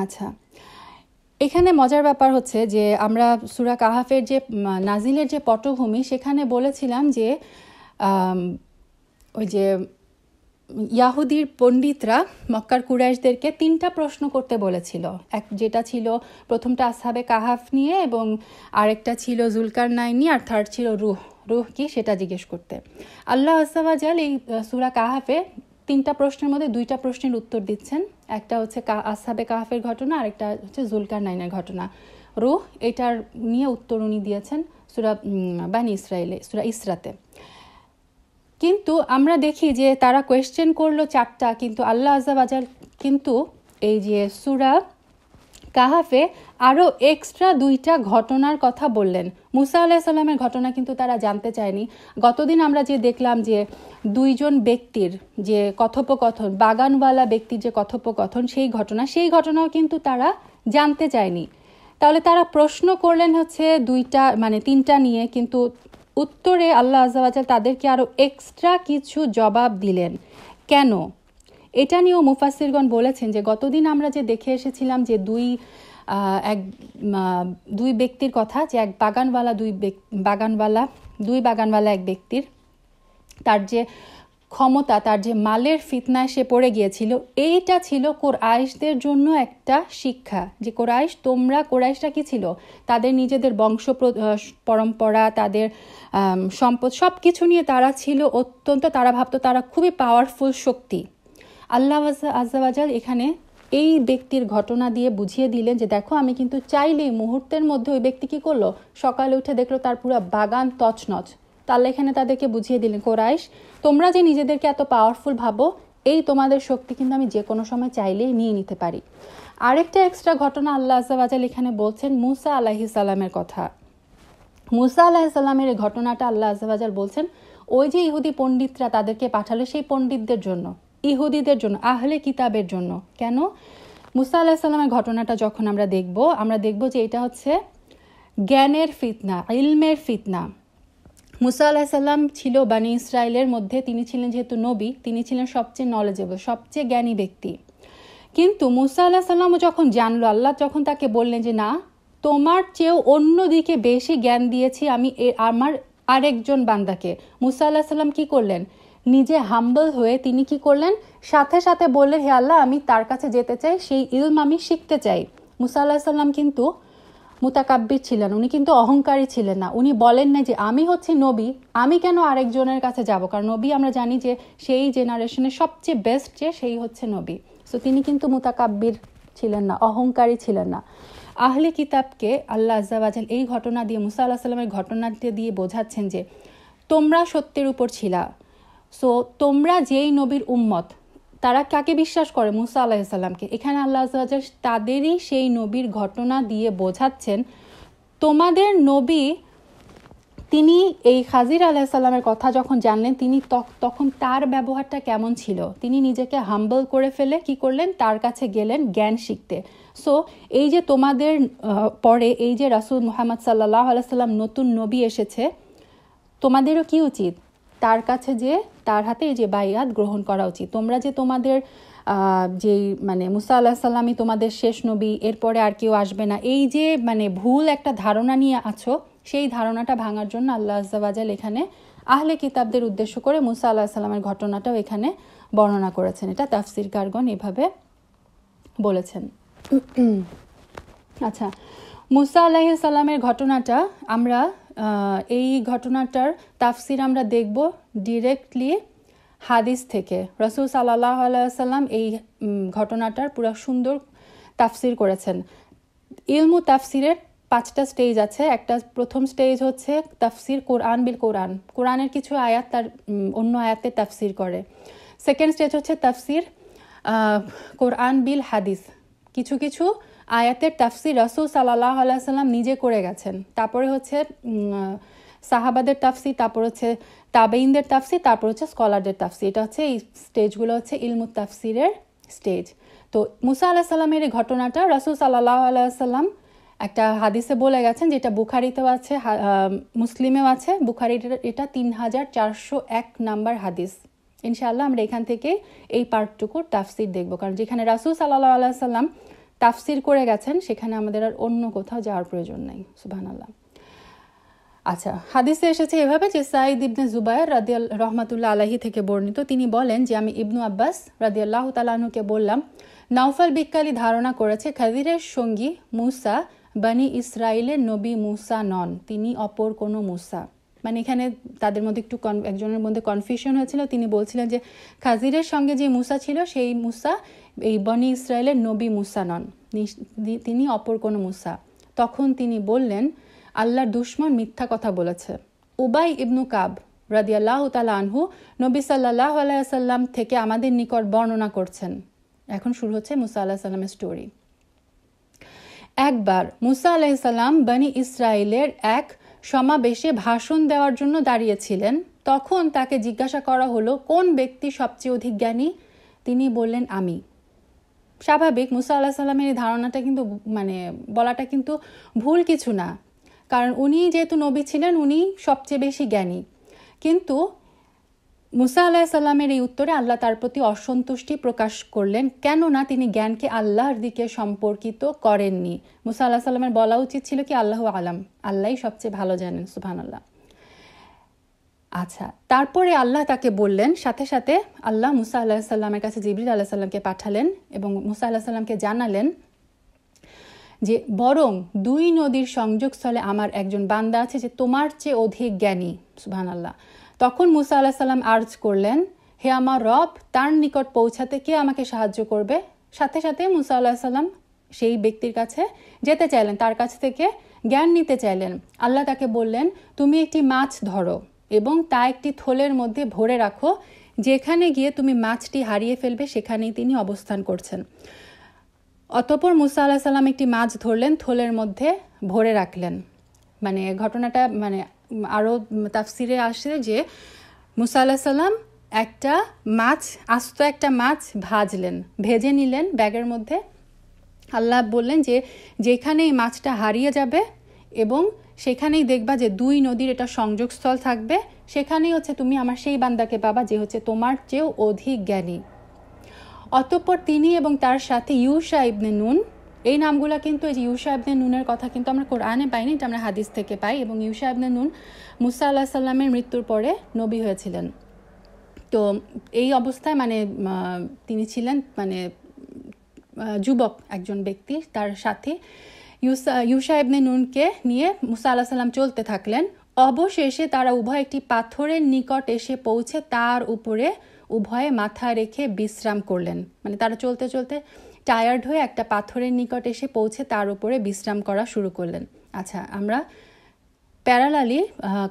আচ্ছা, এখানে মজার ব্যাপার হচ্ছে যে আমরা সূরা কাহাফের যে নাজিলের যে পটভূমি সেখানে বলেছিলাম যে ওই যে ইয়াহুদির পণ্ডিতরা মক্কার কুরাইশদেরকে 3টা প্রশ্ন করতে বলেছিল। যেটা ছিল প্রথমটা আসহাবে কাহাফ নিয়ে, এবং আরেকটা ছিল জুলকারনাইন নিয়ে, আর থার্ড ছিল রুহ কি সেটা জিজ্ঞেস করতে। আল্লাহ আযজা ওয়া জাল এই সূরা কাহাফে 3টা প্রশ্নের মধ্যে 2টা প্রশ্নের উত্তর দিচ্ছেন। একটা হচ্ছে আসহাবে কাহাফের ঘটনা, আরেকটা হচ্ছে জুলকারনাইনের ঘটনা। রুহ এটার নিয়ে উত্তর উনি দিয়েছেন সূরা বানি ইসরাইলে, সূরা ইসরাতে। কিন্তু আমরা দেখি যে তারা কোয়েশ্চেন করলো 4টা, কিন্তু আল্লাহ আযজা ওয়া জাল কিন্তু এই যে সূরা কাহাফে আরও এক্সট্রা 2টা ঘটনার কথা বললেন। মুসা আলাইহিস সালামের ঘটনা কিন্তু তারা জানতে চায়নি। গতদিন আমরা যে দেখলাম যে 2জন ব্যক্তির যে কথোপকথন, বাগানওয়ালা ব্যক্তির যে কথোপকথন, সেই ঘটনাও কিন্তু তারা জানতে চায়নি। তাহলে তারা প্রশ্ন করলেন হচ্ছে 3টা নিয়ে, কিন্তু উত্তরে আল্লাহ আযজা ওয়া জাল তাদেরকে আরও এক্সট্রা কিছু জবাব দিলেন। কেন? এটা নিয়েও মুফাসসিরগণ বলেছেন যে গতদিন আমরা যে দেখে এসেছিলাম যে দুই ব্যক্তির কথা, যে এক বাগানওয়ালা এক ব্যক্তির, তার যে ক্ষমতা, তার যে মালের ফিতনায় সে পড়ে গিয়েছিল, এইটা ছিল কুরাইশদের জন্য একটা শিক্ষা। যে কুরাইশরা কি ছিল, তাদের নিজেদের বংশ পরম্পরা, তাদের সম্পদ সব কিছু নিয়ে তারা ছিল তারা ভাবতো তারা খুবই পাওয়ারফুল শক্তি। আল্লাহ আযজা ওয়া জাল এখানে এই ব্যক্তির ঘটনা দিয়ে বুঝিয়ে দিলেন যে দেখো, আমি কিন্তু চাইলেই মুহূর্তের মধ্যে, ওই ব্যক্তি কি করলো, সকালে উঠে দেখলো তার পুরো বাগান তছনছ। তাহলে এখানে তাদেরকে বুঝিয়ে দিলেন, কুরাইশ তোমরা যে নিজেদেরকে এত পাওয়ারফুল ভাবো, এই তোমাদের শক্তি কিন্তু আমি যে কোনো সময় চাইলেই নিয়ে নিতে পারি। আরেকটা এক্সট্রা ঘটনা আল্লাহ আযজা ওয়া জাল এখানে বলছেন মুসা আলাইহিস সালামের কথা। মুসা আলাইহিস সালামের এই ঘটনাটা আল্লাহ আযজা ওয়া জাল বলছেন ওই যে ইহুদি পণ্ডিতরা তাদেরকে পাঠালো, সেই পণ্ডিতদের জন্য, ইহুদিদের জন্য, আহলে কিতাবের জন্য। কেন? মুসা আলাইহিস সালামের ঘটনাটা যখন আমরা দেখব যে এটা হচ্ছে জ্ঞানের ফিতনা, ইলমের ফিতনা। মুসা আলাইহিস সালাম ছিল বানি ইসরায়েলের মধ্যে, তিনি ছিলেন যেহেতু নবী, তিনি ছিলেন সবচেয়ে নলেজেবল, সবচেয়ে জ্ঞানী ব্যক্তি। কিন্তু মুসা আলাইহিস সালামও যখন জানলো, আল্লাহ যখন তাকে বললেন যে না, তোমার চেয়েও অন্যদিকে বেশি জ্ঞান দিয়েছি আমি আমার আরেকজন বান্দাকে, মুসা আলাইহিস সালাম কি করলেন, নিজে হাম্বল হয়ে তিনি কি করলেন, সাথে সাথে বললেন, হে আল্লাহ, আমি তার কাছে যেতে চাই, সেই ইলম আমি শিখতে চাই। মুসা আলাইহিস সালাম কিন্তু মুতাকাব্বির ছিলেন, উনি কিন্তু অহংকারী ছিলেন না। উনি বলেন না যে আমি হচ্ছি নবী, আমি কেন আরেকজনের কাছে যাব, কারণ নবী আমরা জানি যে সেই জেনারেশনের সবচেয়ে বেস্ট যে সেই হচ্ছে নবী। সো তিনি কিন্তু মুতাকাব্বির ছিলেন না, অহংকারী ছিলেন না। আহলে কিতাবকে আল্লাহ আযজা ওয়া জাল এই ঘটনা দিয়ে, মুসা আলাইহিস সালামের ঘটনাটি দিয়ে বোঝাচ্ছেন যে তোমরা সত্যের উপর ছিলা। সো তোমরা যেই নবীর উম্মত, তারা কাকে বিশ্বাস করে, মুসা আলাইহিস সালামকে। এখানে আল্লাহ আযজা ওয়া জাল তাদেরই সেই নবীর ঘটনা দিয়ে বোঝাচ্ছেন, তোমাদের নবী তিনি এই খাজির আলাইহিস সালামের কথা যখন জানলেন, তিনি তখন তার ব্যবহারটা কেমন ছিল। তিনি নিজেকে হাম্বল করে ফেলে কি করলেন, তার কাছে গেলেন জ্ঞান শিখতে। সো এই যে তোমাদের পরে এই যে রাসূল মুহাম্মদ সাল্লাল্লাহু আলাইহি সাল্লাম নতুন নবী এসেছে, তোমাদেরও কি উচিত, তার কাছে যে তার হাতে এই যে বাইয়াত গ্রহণ করা উচিত। তোমরা যে তোমাদের যেই মুসা আলাইহিস সালামই তোমাদের শেষ নবী, এরপরে আর কেউ আসবে না, এই যে ভুল একটা ধারণা নিয়ে আছো, সেই ধারণাটা ভাঙার জন্য আল্লাহ আযজা ওয়া জাল এখানে আহলে কিতাবদের উদ্দেশ্য করে মুসা আলাইহিস সালামের ঘটনাটাও এখানে বর্ণনা করেছেন। এটা তাফসীরকারগণ এভাবে বলেছেন। আচ্ছা, মুসা আলাইহিস সালামের ঘটনাটা আমরা এই ঘটনাটার তাফসীর আমরা দেখব ডিরেক্টলি হাদিস থেকে। রাসূল সাল্লাল্লাহু আলাইহি ওয়াসাল্লাম এই ঘটনাটার পুরো সুন্দর তাফসীর করেছেন। ইলমু তাফসীরের 5টা স্টেজ আছে। প্রথম স্টেজ হচ্ছে তাফসীর কোরআন বিল কোরআন, কোরআনের কিছু আয়াত তার অন্য আয়াতে তাফসীর করে। সেকেন্ড স্টেজ হচ্ছে তাফসীর কোরআন বিল হাদিস, কিছু কিছু আয়াতের তাফসীর রাসূল সাল্লাল্লাহু আলাইহি ওয়াসাল্লাম নিজে করে গেছেন। তারপরে হচ্ছে সাহাবাদের তাফসীর, তারপর হচ্ছে তাবেঈনদের তাফসীর, তারপর হচ্ছে স্কলারদের তাফসীর। এটা হচ্ছে এই স্টেজগুলো হচ্ছে ইলমু তাফসীরের স্টেজ। তো মুসা আলাইহিস সালামের এই ঘটনাটা রাসূল সাল্লাল্লাহু আলাইহি ওয়াসাল্লাম একটা হাদিসে বলে গেছেন, যেটা বুখারীতেও আছে, মুসলিমেও আছে। বুখারীর এটা 3401 নাম্বার হাদিস। ইনশাআল্লাহ আমরা এখান থেকে এই পার্টটুকুর তাফসীর দেখব, কারণ যেখানে রাসূল সাল্লাল্লাহু আলাইহি ওয়াসাল্লাম তাফসির করে গেছেন, সেখানে আমাদের আর অন্য কোথাও যাওয়ার প্রয়োজন নেই। সুবহানাল্লাহ। আচ্ছা, হাদিসে এসেছে এভাবে যে সাঈদ ইবনে জুবায়ের রহমাতুল্লাহ আলাইহি থেকে বর্ণিত, তিনি বলেন যে আমি ইবনু আব্বাস রাদিয়াল্লাহু তাআলা আনহুকে বললাম, নওফাল বিক্কালি ধারণা করেছে খাদিরের সঙ্গী মুসা বনি ইসরাইলের নবী মুসা নন, তিনি অপর কোনো মুসা। মানে এখানে তাদের মধ্যে একটু একজনের মধ্যে কনফিউশন হয়েছিল। তিনি বলছিলেন যে খাজিরের সঙ্গে যে মুসা ছিল সেই মুসা এই বনি ইসরায়েলের নবী মুসা নন, তিনি অপর কোনো মুসা। তখন তিনি বললেন, আল্লাহর দুশমন মিথ্যা কথা বলেছে। উবাই ইবনু কাব রাদিয়াল্লাহু তাআলা আনহু নবী সাল্লাল্লাহু আলাইহি ওয়াসাল্লাম থেকে আমাদের নিকট বর্ণনা করছেন। এখন শুরু হচ্ছে মুসা আলাইহিস সালামের স্টোরি। একবার মুসা আলাইহিস সালাম বনি ইসরায়েলের এক সমাবেশে ভাষণ দেওয়ার জন্য দাঁড়িয়েছিলেন। তখন তাকে জিজ্ঞাসা করা হলো, কোন ব্যক্তি সবচেয়ে অধিক জ্ঞানী? তিনি বললেন, আমি। স্বাভাবিক, মুসা আলাইহিস সালামের এই ধারণাটা কিন্তু মানে বলাটা কিন্তু ভুল কিছু না, কারণ উনি যেহেতু নবী ছিলেন, উনি সবচেয়ে বেশি জ্ঞানী। কিন্তু মুসা আলাইহিস সালামের এই উত্তরে আল্লাহ তার প্রতি অসন্তুষ্টি প্রকাশ করলেন, কেননা তিনি জ্ঞানকে আল্লাহর দিকে সম্পর্কিত করেননি। মুসা আলাইহিস সালামের বলা উচিত ছিল কি, আল্লাহু আলাম, আল্লাহই সবচেয়ে ভালো জানেন। সুবহানাল্লাহ। আচ্ছা, তারপরে আল্লাহ তাকে বললেন, সাথে সাথে আল্লাহ মুসা আলাইহিস সালামের কাছে জিবরিল আলাইহিস সালামকে পাঠালেন এবং মুসা আলাইহিস সালামকে জানালেন যে বরং দুই নদীর সংযোগস্থলে আমার একজন বান্দা আছে যে তোমার চেয়ে অধিক জ্ঞানী। সুবহানাল্লাহ। তখন মুসা আলাইহিস সালাম আর্জ করলেন, হে আমার রব, তার নিকট পৌঁছাতে কে আমাকে সাহায্য করবে? সাথে সাথে মুসা আলাইহিস সালাম সেই ব্যক্তির কাছে যেতে চাইলেন, তার কাছ থেকে জ্ঞান নিতে চাইলেন। আল্লাহ তাকে বললেন, তুমি একটি মাছ ধরো এবং তা একটি থলের মধ্যে ভরে রাখো, যেখানে গিয়ে তুমি মাছটি হারিয়ে ফেলবে সেখানেই তিনি অবস্থান করছেন। অতঃপর মুসা আলাইহিস সালাম একটি মাছ ধরলেন, থলের মধ্যে ভরে রাখলেন। মানে ঘটনাটা মানে আরও তাফসিরে আসে যে মুসা আলাইহিস সালাম একটা মাছ, আস্ত একটা মাছ ভাজলেন, ভেজে নিলেন ব্যাগের মধ্যে। আল্লাহ বললেন যে যেখানে এই মাছটা হারিয়ে যাবে এবং সেখানেই দেখবা যে দুই নদীর এটা সংযোগস্থল থাকবে, সেখানেই হচ্ছে তুমি আমার সেই বান্দাকে পাবা যে হচ্ছে তোমার চেয়েও অধিক জ্ঞানী। অতঃপর তিনি এবং তার সাথে ইউশা ইবনে নুন, এই নামগুলো কিন্তু এই যে ইউশা ইবনে নুনের কথা কিন্তু আমরা কোরআনে পাইনি, এটা আমরা হাদিস থেকে পাই। এবং ইউশা ইবনে নুন মুসা আলাইহিস সালামের মৃত্যুর পরে নবী হয়েছিলেন। তো এই অবস্থায় মানে তিনি ছিলেন মানে যুবক একজন ব্যক্তি, তার সাথে ইউশা ইবনে নুনকে নিয়ে মুসা আলাইহিস সালাম চলতে থাকলেন। অবশেষে তারা উভয় একটি পাথরের নিকট এসে পৌঁছে তার উপরে উভয়ে মাথা রেখে বিশ্রাম করলেন। মানে তারা চলতে চলতে টায়ার্ড হয়ে একটা পাথরের নিকট এসে পৌঁছে তার উপরে বিশ্রাম করা শুরু করলেন। আচ্ছা, আমরা প্যারালালি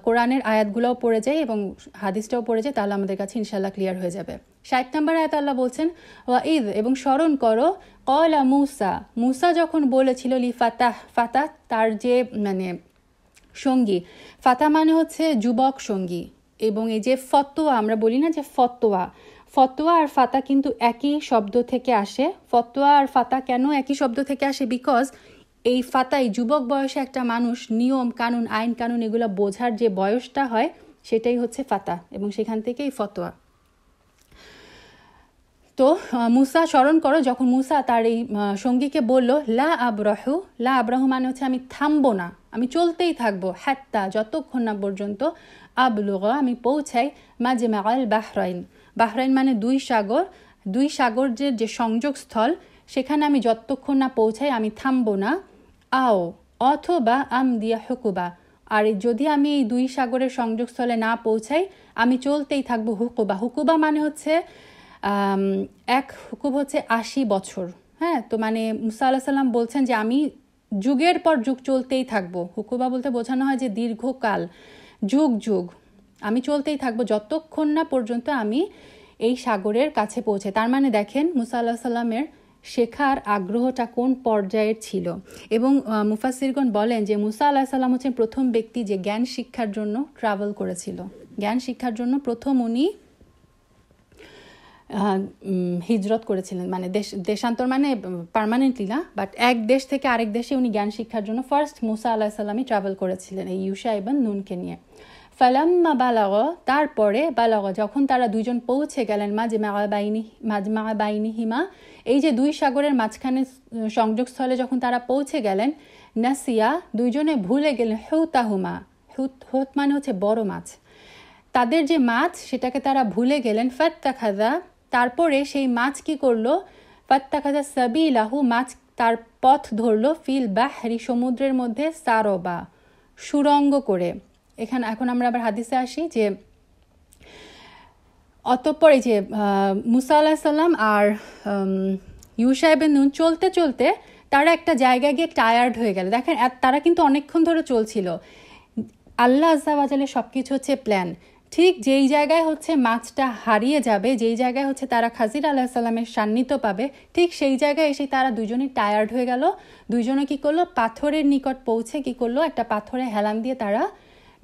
কোরআনের আয়াতগুলোও পড়ে যাই এবং হাদিসটাও পড়ে যাই, তাহলে আমাদের কাছে ইনশাল্লাহ ক্লিয়ার হয়ে যাবে। 60 নম্বর আয়াত আল্লাহ বলছেন, ওয়াইদ, এবং স্মরণ করো, ক্বালা মুসা, মুসা যখন বলেছিল লি ফাতাহ, ফাতাহ তার যে মানে সঙ্গী, ফাতাহ মানে হচ্ছে যুবক সঙ্গী। এবং এই যে ফতোয়া, আমরা বলি না যে ফতোয়া, ফতোয়া আর ফাতা কিন্তু একই শব্দ থেকে আসে। ফতোয়া আর ফাতা কেন একই শব্দ থেকে আসে? বিকজ এই ফাতাই যুবক বয়সে একটা মানুষ নিয়ম কানুন, আইন কানুন এগুলো বোঝার যে বয়সটা হয় সেটাই হচ্ছে ফাতা, এবং সেখান থেকেই ফতোয়া। তো মুসা স্মরণ করো যখন মুসা তার এই সঙ্গীকে বলল, লা আবরাহু, লা আবরাহু মানে হচ্ছে আমি থামবো না, আমি চলতেই থাকবো, হাত্তা যতক্ষণ না পর্যন্ত, আবলুগা আমি পৌঁছাই, মাজমাআল বাহরাইন, বাহরাইন মানে দুই সাগর, দুই সাগরের যে সংযোগস্থল সেখানে আমি যতক্ষণ না পৌঁছাই আমি থামবো না। আও অথবা আমদিয়া হুকুবা, আর যদি আমি এই দুই সাগরের সংযোগস্থলে না পৌঁছাই আমি চলতেই থাকবো হুকুবা। হুকুবা মানে হচ্ছে এক হুকুব হচ্ছে 80 বছর। হ্যাঁ, তো মানে মুসা আলাইহিস সালাম বলছেন যে আমি যুগের পর যুগ চলতেই থাকবো। হুকুবা বলতে বোঝানো হয় যে দীর্ঘকাল, যুগ যুগ আমি চলতেই থাকবো যতক্ষণ না পর্যন্ত আমি এই সাগরের কাছে পৌঁছে। তার মানে দেখেন মুসা আলাইহিস সালামের শেখার আগ্রহটা কোন পর্যায়ের ছিল। এবং মুফাসসিরগণ বলেন যে মুসা আলাইহিস সালাম হচ্ছেন প্রথম ব্যক্তি যে জ্ঞান শিক্ষার জন্য ট্রাভেল করেছিল। জ্ঞান শিক্ষার জন্য প্রথম উনি হিজরত করেছিলেন, মানে দেশান্তর মানে পার্মানেন্টলি না, বাট এক দেশ থেকে আরেক দেশে উনি জ্ঞান শিক্ষার জন্য ফার্স্ট মুসা আলাইহিস সালামই ট্রাভেল করেছিলেন এই ইউশা ইবন নুনকে নিয়ে। ফালাম্মা বালাগ, তারপরে বালাগ যখন তারা দুইজন পৌঁছে গেলেন মাজমা বাইনিহিমা, এই যে দুই সাগরের মাঝখানে সংযোগস্থলে যখন তারা পৌঁছে গেলেন, নাসিয়া দুইজনে ভুলে গেলেন হুতাহুমা, হুত মানে হচ্ছে বড় মাছ, তাদের যে মাছ সেটাকে তারা ভুলে গেলেন। ফাত্তাখাযা, তারপরে সেই মাছ কি করলো, ফাত্তাখাযা সাবিলাহু, মাছ তার পথ ধরলো, ফিল বাহরি, সমুদ্রের মধ্যে, সারবা, সুরঙ্গ করে। এখন আমরা আবার হাদিসে আসি যে অতঃপর এই যে মুসা আলাইহিস সালাম আর ইউশা ইবনে নুন চলতে চলতে তারা একটা জায়গায় গিয়ে টায়ার্ড হয়ে গেল। দেখেন তারা কিন্তু অনেকক্ষণ ধরে চলছিল। আল্লাহ আজ্জা ওয়া জাল্লা সবকিছু হচ্ছে প্ল্যান। ঠিক যেই জায়গায় হচ্ছে মাছটা হারিয়ে যাবে, যেই জায়গায় হচ্ছে তারা খাজির আলাইহিস সালামের সান্নিধ্য পাবে, ঠিক সেই জায়গায় এসে তারা দুজনেই টায়ার্ড হয়ে গেল। দুইজনে কি করলো, পাথরের নিকট পৌঁছে কি করলো, একটা পাথরে হেলান দিয়ে তারা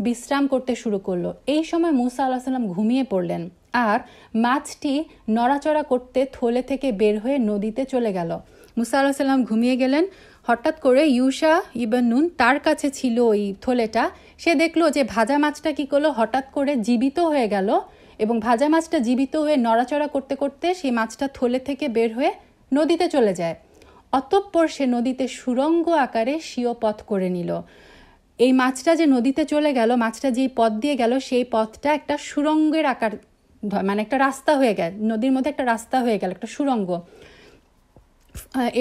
বিশ্রাম করতে শুরু করলো। এই সময় মুসা আলাইহিস সালাম ঘুমিয়ে পড়লেন, আর মাছটি নড়াচড়া করতে থলে থেকে বের হয়ে নদীতে চলে গেল। মুসা আলাইহিস সালাম ঘুমিয়ে গেলেন। হঠাৎ করে ইউশা ইবন নুন, তার কাছে ছিল ওই থলেটা, সে দেখলো যে ভাজা মাছটা কি করলো, হঠাৎ করে জীবিত হয়ে গেল, এবং ভাজা মাছটা জীবিত হয়ে নড়াচড়া করতে করতে সেই মাছটা থলে থেকে বের হয়ে নদীতে চলে যায়। অতঃপর সে নদীতে সুরঙ্গ আকারে স্বীয় পথ করে নিল। এই মাছটা যে নদীতে চলে গেল, মাছটা যেই পথ দিয়ে গেল, সেই পথটা একটা সুরঙ্গের আকার, মানে একটা রাস্তা হয়ে গেল, নদীর মধ্যে একটা রাস্তা হয়ে গেল, একটা সুরঙ্গ।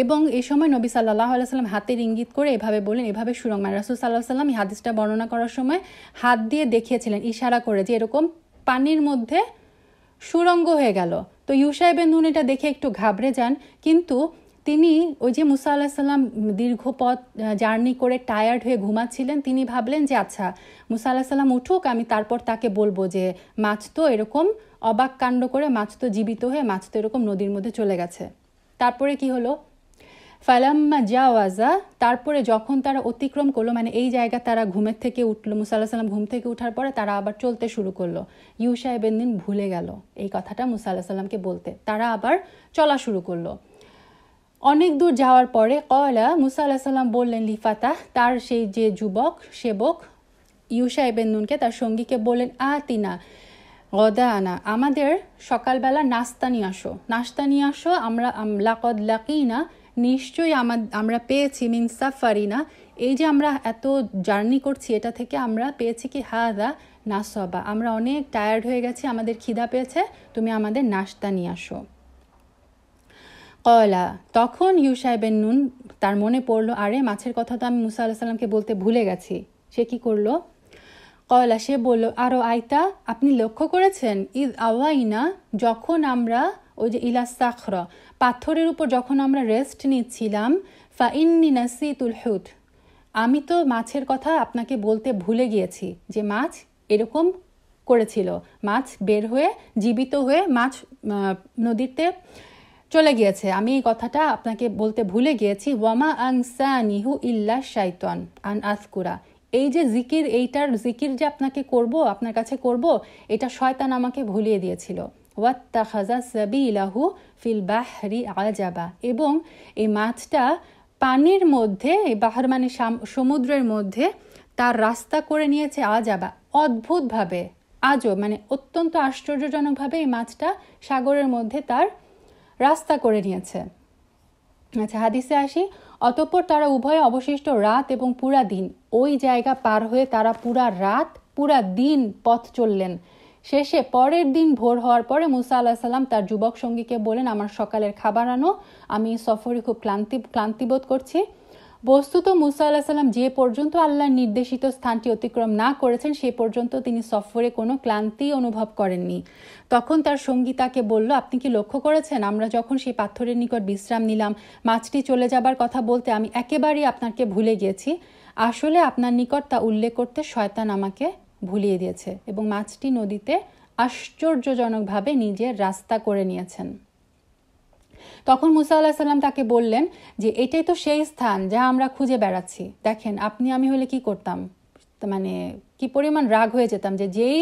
এবং এই সময় নবী সাল্লাল্লাহু আলাইহি সাল্লাম হাতের ইঙ্গিত করে এভাবে বলেন, এভাবে সুরঙ্গ, মানে রাসূল সাল্লাল্লাহু আলাইহি সাল্লাম এই হাদিসটা বর্ণনা করার সময় হাত দিয়ে দেখিয়েছিলেন, ইশারা করে, যে এরকম পানির মধ্যে সুরঙ্গ হয়ে গেল। তো ইউশা ইবনে নুন এটা দেখে একটু ঘাবড়ে যান, কিন্তু তিনি ওই যে মুসা আলাইহিস সালাম দীর্ঘ পথ জার্নি করে টায়ার্ড হয়ে ঘুমাচ্ছিলেন, তিনি ভাবলেন যে আচ্ছা মুসা আলাইহিস সালাম উঠুক, আমি তারপর তাকে বলবো যে মাছ তো এরকম অবাক কাণ্ড করে, মাছ তো জীবিত হয়ে, মাছ তো এরকম নদীর মধ্যে চলে গেছে। তারপরে কি হলো, ফালাম্মা জাওয়াজা, তারপরে যখন তারা অতিক্রম করলো, মানে এই জায়গা তারা ঘুমের থেকে উঠলো, মুসা আলাইহিস সালাম ঘুম থেকে উঠার পরে তারা আবার চলতে শুরু করলো। ইউশা ইবনে নুন ভুলে গেল এই কথাটা মুসা আলাইহিস সালামকে বলতে, তারা আবার চলা শুরু করলো। অনেক দূর যাওয়ার পরে কয়লা, মুসা আলাইহিস সালাম বললেন লিফাতা, তার সেই যে যুবক সেবক ইউশা ইবনে নুনকে, তার সঙ্গীকে বললেন, আতিনা গদা আনা, আমাদের সকালবেলা নাস্তা নিয়ে আসো, নাস্তা নিয়ে আসো, আমরা লাকদ লাকিনা, নিশ্চয়ই আমরা পেয়েছি, মিন সাফারিনা, এই যে আমরা এত জার্নি করছি এটা থেকে আমরা পেয়েছি কি, হাদা নাসবা, আমরা অনেক টায়ার্ড হয়ে গেছি, আমাদের খিদা পেয়েছে, তুমি আমাদের নাস্তা নিয়ে আসো। কয়লা, তখন ইউশা ইবনে নুন, তার মনে পড়লো, আরে মাছের কথা তো আমি মুসা আলাইহিস সালামকে বলতে ভুলে গেছি। সে কি করলো, কয়লা, সে বলল, আরো আইতা, আপনি লক্ষ্য করেছেন, ইদ আওয়াইনা, যখন আমরা ওই যে ইলা সাখরা, পাথরের উপর যখন আমরা রেস্ট নিচ্ছিলাম, ফা ইন্নি নাসিতুল হুত, আমি তো মাছের কথা আপনাকে বলতে ভুলে গিয়েছি, যে মাছ এরকম করেছিল, মাছ বের হয়ে জীবিত হয়ে মাছ নদীতে চলে গিয়েছে, আমি এই কথাটা আপনাকে বলতে ভুলে গিয়েছি। ওয়ামা আনসানিহু ইল্লা শাইতান আন আযকুরা, এই যে জিকির, এইটার জিকির যে আপনাকে করব, আপনার কাছে করব, এটা শয়তান আমাকে ভুলিয়ে দিয়েছিল। ওয়াত্তাখাযা সাবিলাহু ফিল বাহরি আজাবা, এবং এই মাছটা পানির মধ্যে, এই বাহর মানে সমুদ্রের মধ্যে তার রাস্তা করে নিয়েছে, আজাবা, অদ্ভুতভাবে, আজব মানে অত্যন্ত আশ্চর্যজনকভাবে এই মাছটা সাগরের মধ্যে তার রাস্তা করে নিয়েছে। আচ্ছা, হাদিসে আসি, অতঃপর তারা উভয়ে অবশিষ্ট রাত এবং পুরা দিন ওই জায়গা পার হয়ে তারা পুরা রাত পুরা দিন পথ চললেন। শেষে পরের দিন ভোর হওয়ার পরে মুসা আলাইহিস সালাম তার যুবক সঙ্গীকে বলেন, আমার সকালের খাবার আনো, আমি সফরে খুব ক্লান্তি বোধ করছি। বস্তুত মুসা আলাইহিস সালাম যে পর্যন্ত আল্লাহর নির্দেশিত স্থানটি অতিক্রম না করেছেন সে পর্যন্ত তিনি সফরে কোনো ক্লান্তি অনুভব করেননি। তখন তার সঙ্গী তাকে বলল, আপনি কি লক্ষ্য করেছেন, আমরা যখন সেই পাথরের নিকট বিশ্রাম নিলাম, মাছটি চলে যাবার কথা বলতে আমি একেবারেই আপনাকে ভুলে গিয়েছি। আসলে আপনার নিকট তা উল্লেখ করতে শয়তান আমাকে ভুলিয়ে দিয়েছে, এবং মাছটি নদীতে আশ্চর্যজনকভাবে নিজের রাস্তা করে নিয়েছেন। তখন মুসা আলাইহিস সালাম তাকে বললেন যে এটাই তো সেই স্থান যা আমরা খুঁজে বেড়াচ্ছি। দেখেন, আপনি আমি হলে কি করতাম, মানে কি পরিমাণ রাগ হয়ে যেতাম, যে যেই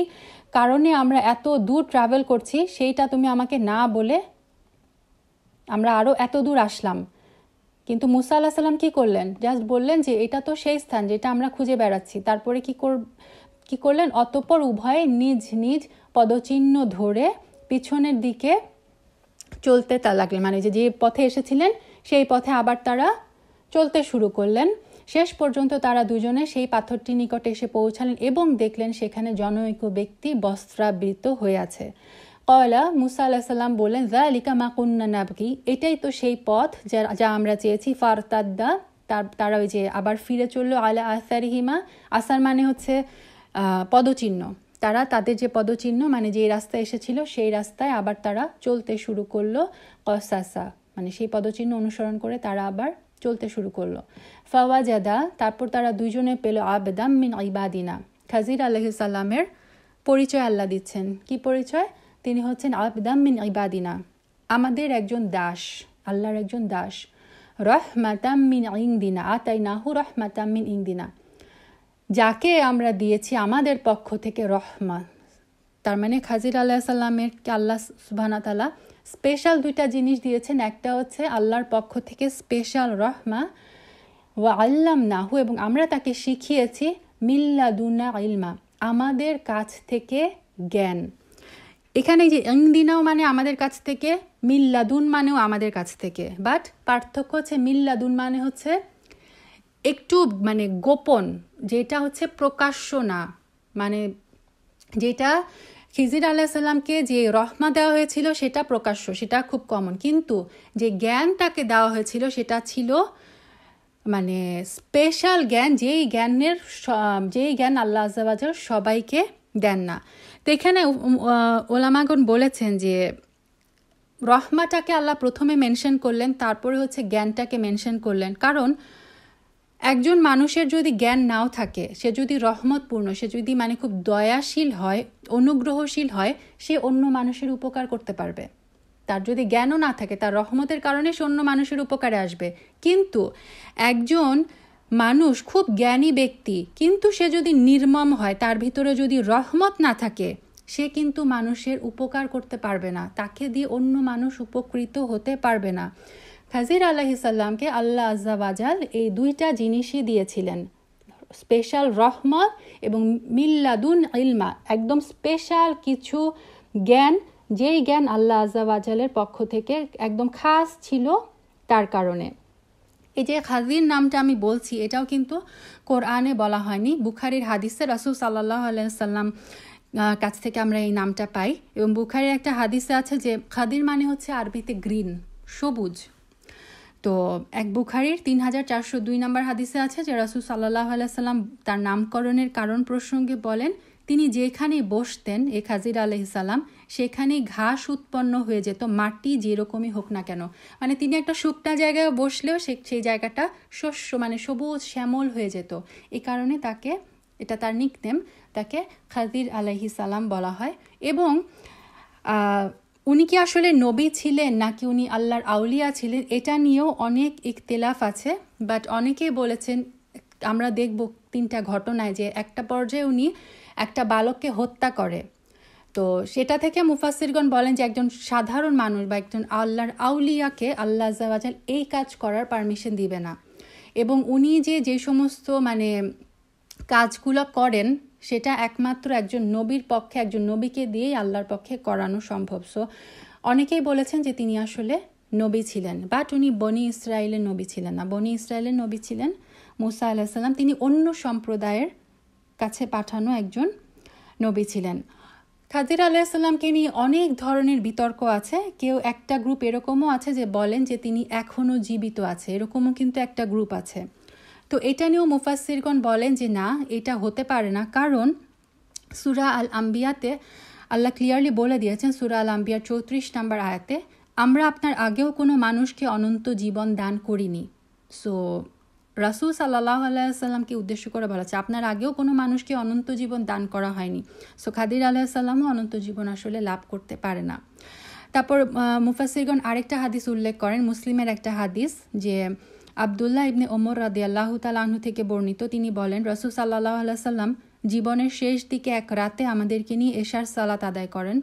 কারণে আমরা এত দূর ট্রাভেল করছি সেইটা তুমি আমাকে না বলে আমরা আরো এত দূর আসলাম। কিন্তু মুসা আলাইহিস সালাম কি করলেন, জাস্ট বললেন যে এটা তো সেই স্থান যেটা আমরা খুঁজে বেড়াচ্ছি। কি করলেন, অতঃপর উভয়ে নিজ নিজ পদচিহ্ন ধরে পিছনের দিকে চলতে লাগলেন, মানে যে পথে এসেছিলেন সেই পথে আবার তারা চলতে শুরু করলেন। শেষ পর্যন্ত তারা দুজনে সেই পাথরটির নিকটে এসে পৌঁছালেন এবং দেখলেন সেখানে জনৈক ব্যক্তি বস্ত্রাবৃত হয়ে আছে। কয়লা মুসা আলাইহিস সালাম বললেন, যালিকা মা কুন্না নাবগি, এটাই তো সেই পথ যা আমরা চেয়েছি। ফারতাদ্দা, তারা ওই যে আবার ফিরে চললো, আলা আসারিহিমা, আসার মানে হচ্ছে পদচিহ্ন, তারা তাদের যে পদচিহ্ন মানে যে রাস্তায় এসেছিল সেই রাস্তায় আবার তারা চলতে শুরু করলো। কসাসা মানে সেই পদচিহ্ন অনুসরণ করে তারা আবার চলতে শুরু করলো। ফাওয়াজাদা, তারপর তারা দুইজনে পেল আবদাম মিন ইবাদিনা। খাজির আলাইহিস সালামের পরিচয় আল্লাহ দিচ্ছেন। কি পরিচয়? তিনি হচ্ছেন আবদাম মিন ইবাদিনা, আমাদের একজন দাস, আল্লাহর একজন দাস। রহমাতাম মিন ইনদিনা, আতাইনাহু রহমাতাম মিন ইনদিনা, যাকে আমরা দিয়েছি আমাদের পক্ষ থেকে রহমা। তার মানে খাজির আলাইহিস সালামের আল্লাহ সুবহানাহু ওয়া তাআলা স্পেশাল দুইটা জিনিস দিয়েছেন। একটা হচ্ছে আল্লাহর পক্ষ থেকে স্পেশাল রহমা, ওয়া আল্লামনাহু, এবং আমরা তাকে শিখিয়েছি মিল্লাদুনা ইলমা, আমাদের কাছ থেকে জ্ঞান। এখানে যে ইনদিনাও মানে আমাদের কাছ থেকে, মিল্লাদুন মানেও আমাদের কাছ থেকে, বাট পার্থক্য হচ্ছে মিল্লাদুন মানে হচ্ছে একটু মানে গোপন, যেটা হচ্ছে প্রকাশ্য না, মানে যেটা খিজির আলাইহিস সালামকে যে রহমা দেওয়া হয়েছিল সেটা প্রকাশ্য, সেটা খুব কমন, কিন্তু যে জ্ঞান তাকে দেওয়া হয়েছিল সেটা ছিল মানে স্পেশাল জ্ঞান, যেই জ্ঞান আল্লাহ আযজা ওয়া জাল সবাইকে দেন না। তো এখানে ওলামাগণ বলেছেন যে রহমাটাকে আল্লাহ প্রথমে মেনশন করলেন, তারপরে হচ্ছে জ্ঞানটাকে মেনশন করলেন, কারণ একজন মানুষের যদি জ্ঞান নাও থাকে, সে যদি রহমতপূর্ণ, সে যদি মানে খুব দয়াশীল হয়, অনুগ্রহশীল হয়, সে অন্য মানুষের উপকার করতে পারবে। তার যদি জ্ঞানও না থাকে, তার রহমতের কারণে সে অন্য মানুষের উপকারে আসবে। কিন্তু একজন মানুষ খুব জ্ঞানী ব্যক্তি, কিন্তু সে যদি নির্মম হয়, তার ভিতরে যদি রহমত না থাকে, সে কিন্তু মানুষের উপকার করতে পারবে না, তাকে দিয়ে অন্য মানুষ উপকৃত হতে পারবে না। খাজির আলাইহিস সালামকে আল্লাহ আযজা ওয়া জাল এই দুইটা জিনিসই দিয়েছিলেন, স্পেশাল রহমত এবং মিল্লাদুন ইলমা, একদম স্পেশাল কিছু জ্ঞান, যেই জ্ঞান আল্লাহ আযজা ওয়া জালের পক্ষ থেকে একদম খাস ছিল তার কারণে। এই যে খাজির নামটা আমি বলছি, এটাও কিন্তু কোরআনে বলা হয়নি, বুখারীর হাদিসে রাসূল সাল্লাল্লাহু আলাইহি ওয়াসাল্লাম কাছ থেকে আমরা এই নামটা পাই। এবং বুখারীর একটা হাদিসে আছে যে খাদির মানে হচ্ছে আরবিতে গ্রিন, সবুজ। তো এক বুখারীর 3402 নম্বর হাদিসে আছে যে রাসূল সাল্লাল্লাহু আলাইহি ওয়াসাল্লাম তার নামকরণের কারণ প্রসঙ্গে বলেন, তিনি যেখানে বসতেন এ খাজির আলাইহিস সালাম, সেখানেই ঘাস উৎপন্ন হয়ে যেত, মাটি যেরকমই হোক না কেন। মানে তিনি একটা শুকনা জায়গায় বসলেও সেই জায়গাটা শস্য মানে সবুজ শ্যামল হয়ে যেত। এই কারণে তাকে, এটা তার নিকনেম, তাকে খাজির আলাইহিস সালাম বলা হয়। এবং উনি কি আসলে নবী ছিলেন নাকি উনি আল্লাহর আউলিয়া ছিলেন, এটা নিয়েও অনেক ইখতিলাফ আছে। বাট অনেকেই বলেছেন, আমরা দেখব 3টা ঘটনায় যে একটা পর্যায়ে উনি একটা বালককে হত্যা করে। তো সেটা থেকে মুফাসসিরগণ বলেন যে একজন সাধারণ মানুষ বা একজন আল্লাহর আউলিয়াকে আল্লাহ আযজা ওয়া জাল এই কাজ করার পারমিশন দিবে না। এবং উনি যে সমস্ত মানে কাজগুলো করেন, সেটা একমাত্র একজন নবীর পক্ষে, একজন নবীকে দিয়েই আল্লাহর পক্ষে করানো সম্ভব। সো অনেকেই বলেছেন যে তিনি আসলে নবী ছিলেন, বাট উনি বনি ইসরায়েলের নবী ছিলেন না। বনি ইসরায়েলের নবী ছিলেন মুসা আলাইহিস সালাম, তিনি অন্য সম্প্রদায়ের কাছে পাঠানো একজন নবী ছিলেন। খাজির আলাইহিস সালামকে নিয়ে অনেক ধরনের বিতর্ক আছে। কেউ একটা গ্রুপ এরকমও আছে যে বলেন যে তিনি এখনও জীবিত আছে, এরকমও কিন্তু একটা গ্রুপ আছে। তো এটা নিয়েও মুফাসসিরগণ বলেন যে না, এটা হতে পারে না, কারণ সূরা আল আম্বিয়াতে আল্লাহ ক্লিয়ারলি বলে দিয়েছেন, সূরা আল আম্বিয়ার 34 নম্বর আয়াতে, আমরা আপনার আগেও কোনো মানুষকে অনন্ত জীবন দান করিনি। সো রাসূল সাল্লাল্লাহু আলাইহি ওয়াসাল্লামকে উদ্দেশ্য করে বলা হচ্ছে আপনার আগেও কোনো মানুষকে অনন্ত জীবন দান করা হয়নি। সো খাদির আলাইহিস সালামও অনন্ত জীবন আসলে লাভ করতে পারে না। তারপর মুফাসসিরগণ আরেকটা হাদিস উল্লেখ করেন, মুসলিমের একটা হাদিস, যে আব্দুল্লাহ ইবনে ওমর রাদিয়াল্লাহু তাআলা আনহু থেকে বর্ণিত, তিনি বলেন রাসূল সাল্লাল্লাহু আলাইহি ওয়াসাল্লাম জীবনের শেষ দিকে এক রাতে আমাদেরকে নিয়ে এশার সালাত আদায় করেন।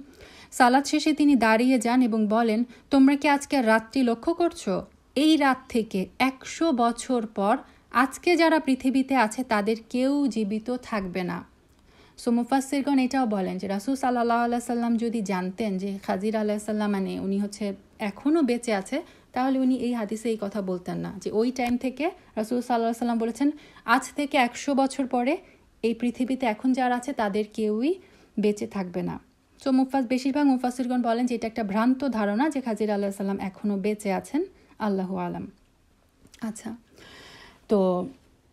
সালাত শেষে তিনি দাঁড়িয়ে যান এবং বলেন, তোমরা কি আজকে রাতটি লক্ষ্য করছো? এই রাত থেকে 100 বছর পর আজকে যারা পৃথিবীতে আছে তাদের কেউ জীবিত থাকবে না। সো মুফাসসিরগণ এটাও বলেন যে রাসূল সাল্লাল্লাহু আলাইহি সাল্লাম যদি জানতেন যে খাজির আলাইহিস সালাম মানে উনি হচ্ছে এখনও বেঁচে আছে, তাহলে উনি এই হাদিসে এই কথা বলতেন না যে ওই টাইম থেকে রাসূল সাল্লাল্লাহু আলাইহি সাল্লাম বলেছেন আজ থেকে 100 বছর পরে এই পৃথিবীতে এখন যারা আছে তাদের কেউই বেঁচে থাকবে না। সো বেশিরভাগ মুফাসসিরগণ বলেন যে এটা একটা ভ্রান্ত ধারণা যে খাজির আলাইহিস সালাম এখনও বেঁচে আছেন, আল্লাহু আলাম। আচ্ছা, তো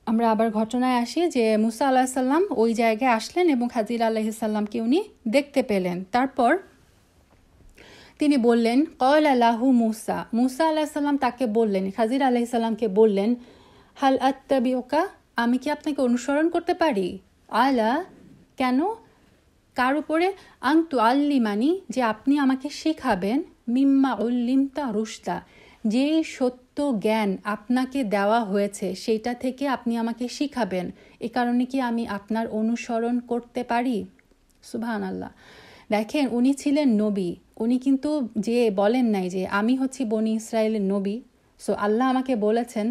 আমরা আবার ঘটনায় আসি যে মুসা আলাইহিস সালাম ওই জায়গায় আসলেন এবং খাজির আলাইহিস সালামকে উনি দেখতে পেলেন। তারপর তিনি বললেন ক্বালা লাহু মুসা, মুসা আলাইহিস সালাম তাকে বললেন, খাজির আলাইহিস সালামকে বললেন, হাল আত্তাবিউকা, আমি কি আপনাকে অনুসরণ করতে পারি? আলা, কেন? কার উপরে? আনতু আল্লিমানি, যে আপনি আমাকে শেখাবেন, মিম্মা উল্লিমতা রুশদা, যে সত্য জ্ঞান আপনাকে দেওয়া হয়েছে সেটা থেকে আপনি আমাকে শিখাবেন, এ কারণে কি আমি আপনার অনুসরণ করতে পারি? সুবহানাল্লাহ। দেখেন, উনি ছিলেন নবী, উনি কিন্তু যে বলেন নাই যে আমি হচ্ছি বনি ইসরায়েলের নবী, সো আল্লাহ আমাকে বলেছেন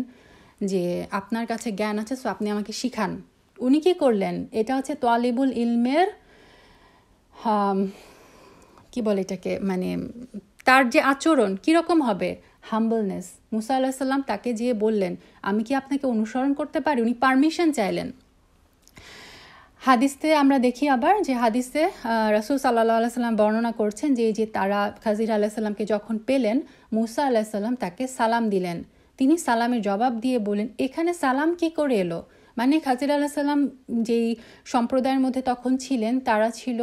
যে আপনার কাছে জ্ঞান আছে, সো আপনি আমাকে শিখান। উনি কি করলেন? এটা হচ্ছে তালিবুল ইলমের কি বলে এটাকে, মানে তার যে আচরণ কীরকম হবে, হাম্বলনেস। মুসা আলাইহিস সালাম তাকে যেয়ে বললেন আমি কি আপনাকে অনুসরণ করতে পারি, উনি পারমিশন চাইলেন। হাদিসে আমরা দেখি আবার যে হাদিসে রাসূল সাল্লাল্লাহু আলাইহি সাল্লাম বর্ণনা করছেন যে তারা খাজির আলাইহিস সালামকে যখন পেলেন, মুসা আলাইহিস সালাম তাকে সালাম দিলেন। তিনি সালামের জবাব দিয়ে বলেন এখানে সালাম কি করে এলো? মানে খাজির আলাইহিস সালাম যেই সম্প্রদায়ের মধ্যে তখন ছিলেন তারা ছিল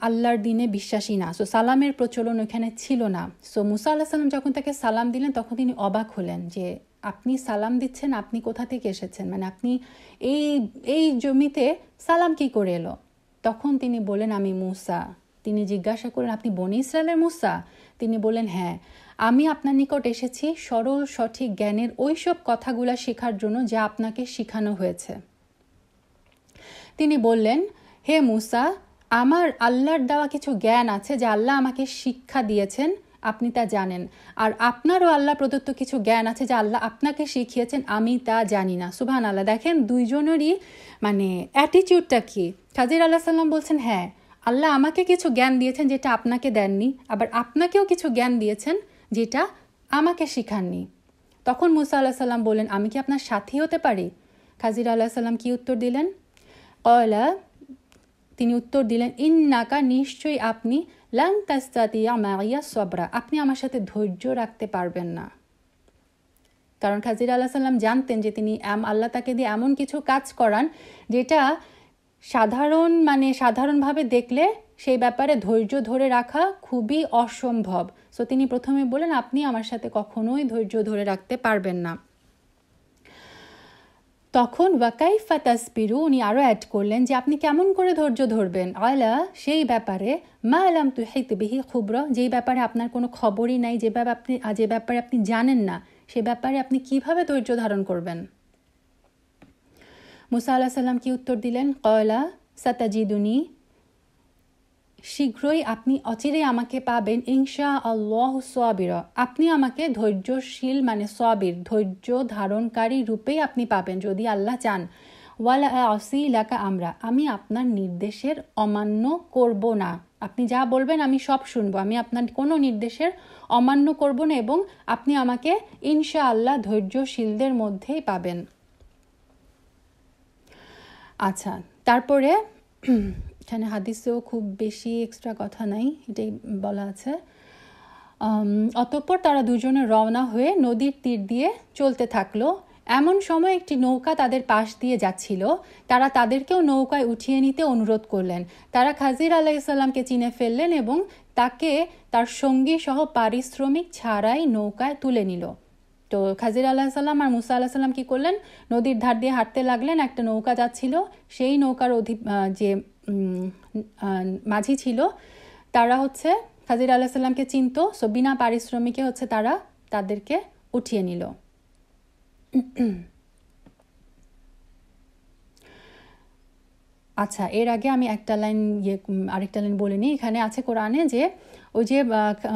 আল্লাহর দিনে বিশ্বাসী না, সো সালামের প্রচলন ওখানে ছিল না। সো মুসা আলাইহিস সালাম যখন তাকে সালাম দিলেন তখন তিনি অবাক হলেন যে আপনি সালাম দিচ্ছেন, আপনি কোথা থেকে এসেছেন, মানে আপনি এই জমিতে সালাম কি করে এলো? তখন তিনি বলেন আমি মুসা। তিনি জিজ্ঞাসা করলেন আপনি বনি ইসরায়েলের মুসা? তিনি বলেন হ্যাঁ, আমি আপনার নিকট এসেছি সরল সঠিক জ্ঞানের ওইসব কথাগুলো শেখার জন্য যা আপনাকে শেখানো হয়েছে। তিনি বললেন হে মুসা, আমার আল্লাহর দেওয়া কিছু জ্ঞান আছে যা আল্লাহ আমাকে শিক্ষা দিয়েছেন, আপনি তা জানেন, আর আপনারও আল্লাহ প্রদত্ত কিছু জ্ঞান আছে যা আল্লাহ আপনাকে শিখিয়েছেন, আমি তা জানি না। সুবহানাল্লাহ। দেখেন দুইজনেরই মানে অ্যাটিটিউডটা কি। খাজির আলাইহিস সালাম বলছেন হ্যাঁ, আল্লাহ আমাকে কিছু জ্ঞান দিয়েছেন যেটা আপনাকে দেননি, আবার আপনাকেও কিছু জ্ঞান দিয়েছেন যেটা আমাকে শিখাননি। তখন মুসা আলাইহিস সালাম বললেন আমি কি আপনার সাথী হতে পারি? খাজির আলাইহিস সালাম কি উত্তর দিলেন? ক্বালা, তিনি উত্তর দিলেন ইন্নাকা, নিশ্চয়ই আপনি, লান তাস্তাতিয়া মাইয়া সবরা, আপনি আমার সাথে ধৈর্য রাখতে পারবেন না। কারণ খাজির আলাইহিস সালাম জানতেন যে তিনি আল্লাহ তাকে দিয়ে এমন কিছু কাজ করান যেটা সাধারণভাবে দেখলে সেই ব্যাপারে ধৈর্য ধরে রাখা খুবই অসম্ভব। সো তিনি প্রথমে বলেন আপনি আমার সাথে কখনোই ধৈর্য ধরে রাখতে পারবেন না। তখন ওয়াকাইফা তাসবিরু, উনি আরও অ্যাড করলেন যে আপনি কেমন করে ধৈর্য ধরবেন, আলা, সেই ব্যাপারে, মা লাম তুহিত বিহি খুবরা, যেই ব্যাপারে আপনার কোনো খবরই নাই, যে ব্যাপারে আপনি জানেন না, সে ব্যাপারে আপনি কিভাবে ধৈর্য ধারণ করবেন? মুসা আলাইহিস সালাম কি উত্তর দিলেন? ক্বালা সাতাজিদুনি, শীঘ্রই আপনি, অচিরেই আমাকে পাবেন, ইনশা আল্লাহু সাবিরা, আপনি আমাকে ধৈর্যশীল মানে সাবির, ধৈর্য ধারণকারী রূপেই আপনি পাবেন যদি আল্লাহ চান। ওয়ালা আসি লাকা আমরা, আমি আপনার নির্দেশের অমান্য করব না, আপনি যা বলবেন আমি সব শুনবো, আমি আপনার কোনো নির্দেশের অমান্য করব না, এবং আপনি আমাকে ইনশাআল্লাহ ধৈর্যশীলদের মধ্যেই পাবেন। আচ্ছা, তারপরে এখানে হাদিসেও খুব বেশি এক্সট্রা কথা নাই, এটাই বলা আছে। অতঃপর তারা দুজনে রওনা হয়ে নদীর তীর দিয়ে চলতে থাকলো। এমন সময় একটি নৌকা তাদের পাশ দিয়ে যাচ্ছিল, তারা তাদেরকেও নৌকায় উঠিয়ে নিতে অনুরোধ করলেন। তারা খাজির আলাইহিস সালামকে চিনে ফেললেন এবং তাকে তার সঙ্গী সহ পারিশ্রমিক ছাড়াই নৌকায় তুলে নিল। তো খাজির আলাইহিস সালাম আর মুসা আলাইহিস সালাম কি করলেন, নদীর ধার দিয়ে হাঁটতে লাগলেন। একটা নৌকা যাচ্ছিল, সেই নৌকার যে মাঝি ছিল তারা হচ্ছে খাজির আলাইহিস সালামকে চিনত, সো বিনা পারিশ্রমিকে হচ্ছে তারা তাদেরকে উঠিয়ে নিল। আচ্ছা, এর আগে আমি আরেকটা লাইন বলে নিই। এখানে আছে কোরআনে যে ওই যে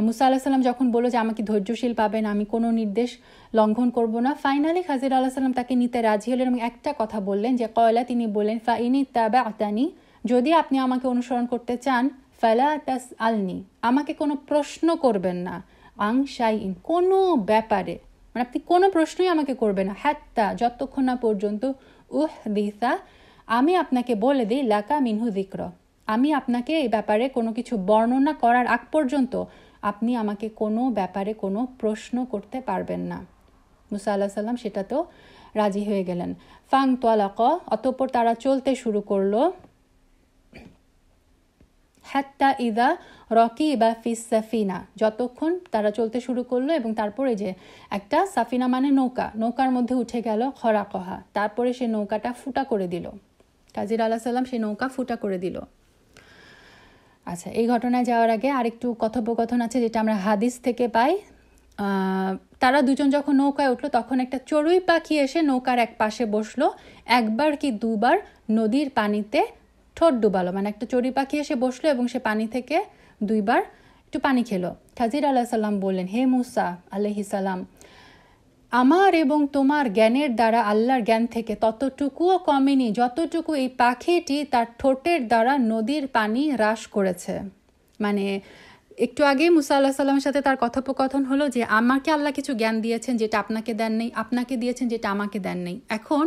মুসা আলাহিসাল্লাম সাল্লাম যখন বললো যে আমাকে ধৈর্যশীল পাবেন, আমি কোনো নির্দেশ লঙ্ঘন করব না, ফাইনালি খাজির আলাহ সাল্লাম তাকে নিতে রাজি হলেন এবং একটা কথা বললেন যে কয়লা, তিনি বললেন ফাইনি তাবা আতানি, যদি আপনি আমাকে অনুসরণ করতে চান, ফালা তাস আলনি, আমাকে কোনো প্রশ্ন করবেন না, আং শাইইন, কোনো ব্যাপারে, মানে আপনি কোনো প্রশ্নই আমাকে করবেন না, হাত্তা, যতক্ষণ না পর্যন্ত দিসা, আমি আপনাকে বলে দিই, লাকা মিনহু যিকর, আমি আপনাকে এই ব্যাপারে কোনো কিছু বর্ণনা করার আগ পর্যন্ত আপনি আমাকে কোনো ব্যাপারে কোনো প্রশ্ন করতে পারবেন না। মুসা আলাইহিস সালাম সেটাতেও রাজি হয়ে গেলেন। ফাং তোয়ালাক, অতঃপর তারা চলতে শুরু করলো, হাত্তা ইদা রকিবা ফিস সাফিনা, যতক্ষণ তারা চলতে শুরু করলো এবং তারপরে যে একটা সাফিনা মানে নৌকা, নৌকার মধ্যে উঠে গেল খরাকহা, তারপরে সে নৌকাটা ফুটা করে দিল, খাজির আলাইহিস সালাম সেই নৌকা ফুটা করে দিল। আচ্ছা, এই ঘটনায় যাওয়ার আগে আরেকটু কথোপকথন আছে যেটা আমরা হাদিস থেকে পাই। তারা দুজন যখন নৌকায় উঠলো তখন একটা চড়ুই পাখি এসে নৌকার এক পাশে বসলো, একবার কি দুবার নদীর পানিতে ঠোঁট ডুবালো, মানে একটা চড়ুই পাখি এসে বসলো এবং সে পানি থেকে দুইবার একটু পানি খেলো। খাজির আলাইহিস সালাম বললেন, হে মুসা আলাইহিস সালাম, আমার এবং তোমার জ্ঞানের দ্বারা আল্লাহর জ্ঞান থেকে ততটুকুও কমেনি যতটুকু এই পাখিটি তার ঠোঁটের দ্বারা নদীর পানি হ্রাস করেছে। মানে একটু আগেই মুসা আলাইহিস সালামের সাথে তার কথোপকথন হলো যে আমাকে আল্লাহ কিছু জ্ঞান দিয়েছেন যেটা আপনাকে দেন নেই, আপনাকে দিয়েছেন যেটা আমাকে দেন নেই। এখন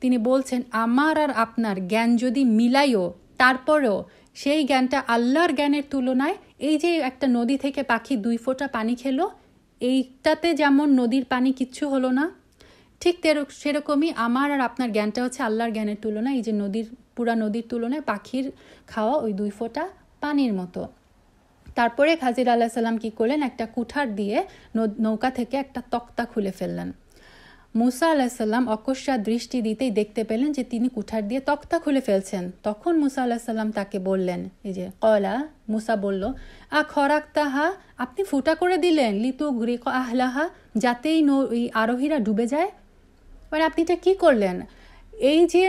তিনি বলছেন আমার আর আপনার জ্ঞান যদি মিলাইও, তারপরেও সেই জ্ঞানটা আল্লাহর জ্ঞানের তুলনায়, এই যে একটা নদী থেকে পাখি 2 ফোঁটা পানি খেলো, এইটাতে যেমন নদীর পানি কিচ্ছু হলো না, ঠিক সেরকমই আমার আর আপনার জ্ঞানটা হচ্ছে আল্লাহর জ্ঞানের তুলনায় এই যে পুরা নদীর তুলনায় পাখির খাওয়া ওই 2 ফোঁটা পানির মতো। তারপরে খাজির আলাইহিস সালাম কি করলেন, একটা কুঠার দিয়ে নৌকা থেকে একটা তক্তা খুলে ফেললেন। মুসা আলাইহিস সালাম অকস্মাৎ দৃষ্টি দিতেই দেখতে পেলেন যে তিনি কুঠার দিয়ে তক্তা খুলে ফেলছেন। তখন মুসা আলাইহিস সালাম তাকে বললেন, এই যে কলা, মুসা বলল, খরাক্তাহা, আপনি ফুটা করে দিলেন, লিতু গ্রিক আহলাহা, যাতেই আরোহীরা ডুবে যায়। মানে আপনি এটা কি করলেন? এই যে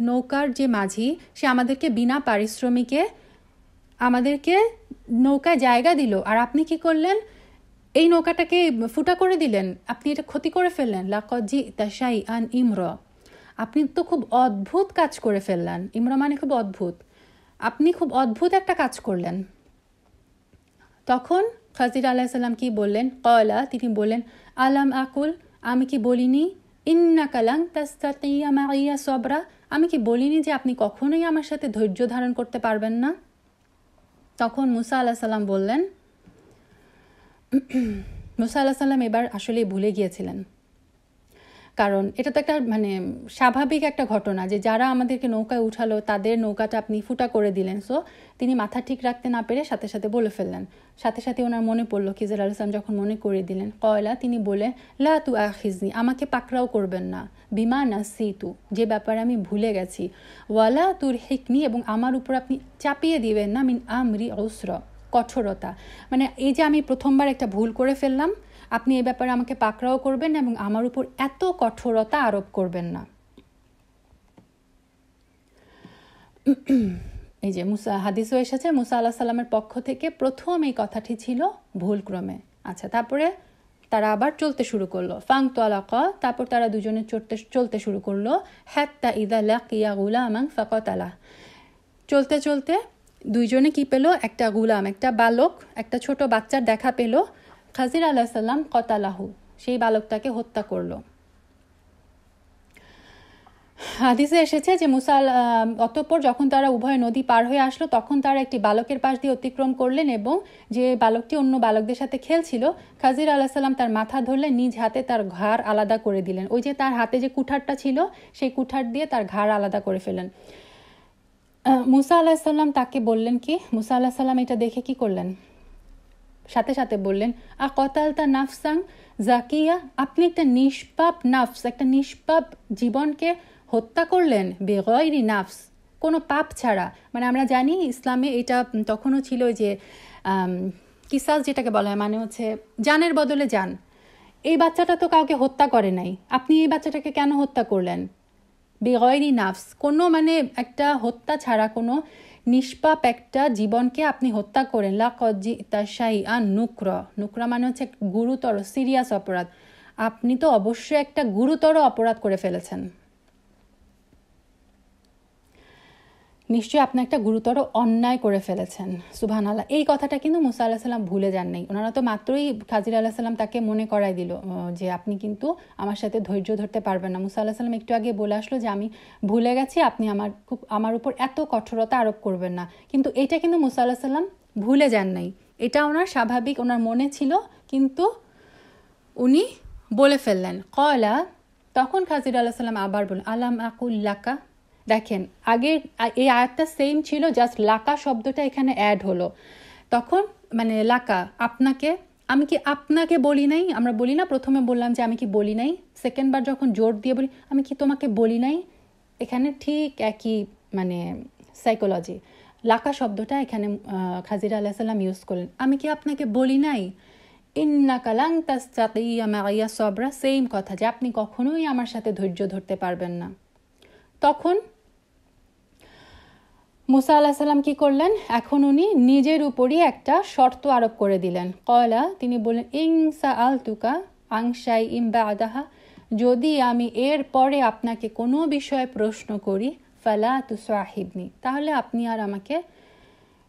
নৌকার যে মাঝি, সে আমাদেরকে বিনা পারিশ্রমিকে আমাদেরকে নৌকায় জায়গা দিল, আর আপনি কি করলেন, এই নৌকাটাকে ফুটা করে দিলেন, আপনি এটা ক্ষতি করে ফেললেন। লাকাদ জি'তা শাইআন ইমরা, আপনি তো খুব অদ্ভুত কাজ করে ফেললেন। ইমরা মানে খুব অদ্ভুত, আপনি খুব অদ্ভুত একটা কাজ করলেন। তখন খাজির আলাইহিস সালাম কি বললেন, কয়লা, তিনি বললেন, আলাম আকুল, আমি কি বলিনি, ইন্নাকা লান তাসতাতিয়া মাইয়া সবরা, আমি কি বলিনি যে আপনি কখনোই আমার সাথে ধৈর্য ধারণ করতে পারবেন না। তখন মুসা আলাইহিস সালাম বললেন, মুসা আলাইহিস সালাম এবার আসলে ভুলে গিয়েছিলেন, কারণ এটা তো একটা স্বাভাবিক একটা ঘটনা যে যারা আমাদেরকে নৌকায় উঠালো তাদের নৌকাটা আপনি ফুটা করে দিলেন। সো তিনি মাথা ঠিক রাখতে না পেরে সাথে সাথে বলে ফেললেন। সাথে সাথে ওনার মনে পড়লো, খিজির আলাইহিস সালাম যখন মনে করে দিলেন, কয়লা, তিনি বলে, লা তু আখিজনি, আমাকে পাকড়াও করবেন না, বিমা নাসিতু, যে ব্যাপারে আমি ভুলে গেছি, ওয়ালা তুর হিকনি, এবং আমার উপর আপনি চাপিয়ে দিবেন না, মিন আমরি উসরা, কঠোরতা। মানে এই যে আমি প্রথমবার একটা ভুল করে ফেললাম, আপনি এই ব্যাপারে আমাকে পাকড়াও করবেন না এবং আমার উপর এত কঠোরতা আরোপ করবেন না। এই যে হাদিসও এসেছে মুসা আলাইহিস সালামের পক্ষ থেকে প্রথম এই কথাটি ছিল ভুলক্রমে। আচ্ছা, তারপরে তারা আবার চলতে শুরু করলো, ফাং তোয়ালাকা, তারপর তারা দুজনে চলতে শুরু করলো, হাত্তা ইদা লাকিয়া গুলামান ফাকাতালা, চলতে চলতে দুইজনে কি পেল, একটা গুলাম, একটা বালক, একটা ছোট বাচ্চার দেখা পেল। খাজির আলাইহিস সালাম কতালাহু, সেই বালকটাকে হত্যা করলো। হাদিসে এসেছে যে অতঃপর যখন তারা উভয় নদী পার হয়ে আসলো তখন তারা একটি বালকের পাশ দিয়ে অতিক্রম করলেন এবং যে বালকটি অন্য বালকদের সাথে খেলছিল, খাজির আলাইহিস সালাম তার মাথা ধরলেন, নিজ হাতে তার ঘাড় আলাদা করে দিলেন। ওই যে তার হাতে যে কুঠারটা ছিল সেই কুঠার দিয়ে তার ঘাড় আলাদা করে ফেলেন। মুসা আলাইহিস সালাম তাকে বললেন কি, মুসা আলাইহিস সালাম এটা দেখে কি করলেন, সাথে সাথে বললেন, কতালতা নাফসাং জাকিয়া, আপনি একটা নিষ্পাপ নাফস, একটা নিষ্পাপ জীবনকে হত্যা করলেন, বেগয়রি নাফস, কোনো পাপ ছাড়া। মানে আমরা জানি ইসলামে এটা তখনও ছিল যে কিসাস যেটাকে বলা হয়, মানে হচ্ছে জানের বদলে জান। এই বাচ্চাটা তো কাউকে হত্যা করে নাই, আপনি এই বাচ্চাটাকে কেন হত্যা করলেন? বেগয়রি নাফস, কোনো মানে একটা হত্যা ছাড়া, কোনো নিষ্পাপ একটা জীবনকে আপনি হত্যা করেন। লাকাদ জিতা শাইআন নুকরা, নুকরা মানে হচ্ছে গুরুতর সিরিয়াস অপরাধ, আপনি তো অবশ্যই একটা গুরুতর অপরাধ করে ফেলেছেন, নিশ্চয়ই আপনি একটা গুরুতর অন্যায় করে ফেলেছেন। সুবহানাল্লাহ। এই কথাটা কিন্তু মুসা আলাহিসাল্লাম সাল্লাম ভুলে যান নাই। ওনারা তো মাত্রই খাজির আলাহিসাল্লাম সাল্লাম তাকে মনে করাই দিল যে আপনি কিন্তু আমার সাথে ধৈর্য ধরতে পারবেন না। মুসা আলাহিসাল্লাম সাল্লাম একটু আগে বলে আসলো যে আমি ভুলে গেছি, আপনি আমার উপর এত কঠোরতা আরোপ করবেন না। কিন্তু এটা কিন্তু মুসা আলাহিসাল্লাম সাল্লাম ভুলে যান নাই, এটা ওনার স্বাভাবিক, ওনার মনে ছিল, কিন্তু উনি বলে ফেললেন। কলা, তখন খাজির আলাহিসাল্লাম সাল্লাম আবার বললেন আলাম আকুল্লাকা। দেখেন আগের এই আয়াতটা সেম ছিল, জাস্ট লাকা শব্দটা এখানে অ্যাড হলো। তখন মানে লাকা, আপনাকে, আমি কি আপনাকে বলি নাই? আমরা বলি না প্রথমে বললাম যে আমি কি বলি নাই, সেকেন্ড বার যখন জোর দিয়ে বলি আমি কি তোমাকে বলি নাই, এখানে ঠিক একই মানে সাইকোলজি। লাকা শব্দটা এখানে খাজির আলাইহিস সালাম ইউজ করলেন, আমি কি আপনাকে বলি নাই ইন্নাকা লান তাসতাতিয়া মাইয়া সবরা, সেম কথা যে আপনি কখনোই আমার সাথে ধৈর্য ধরতে পারবেন না। তখন মুসা আলাইহিস সালাম কি করলেন, এখন উনি নিজের উপরই একটা শর্ত আরোপ করে দিলেন। কয়লা, তিনি বললেন ইন সাআলতুকা আন শাইইন বা'দাহা, যদি আমি এর পরে আপনাকে কোনো বিষয়ে প্রশ্ন করি, ফালা তুসাহিবনি, তাহলে আপনি আর আমাকে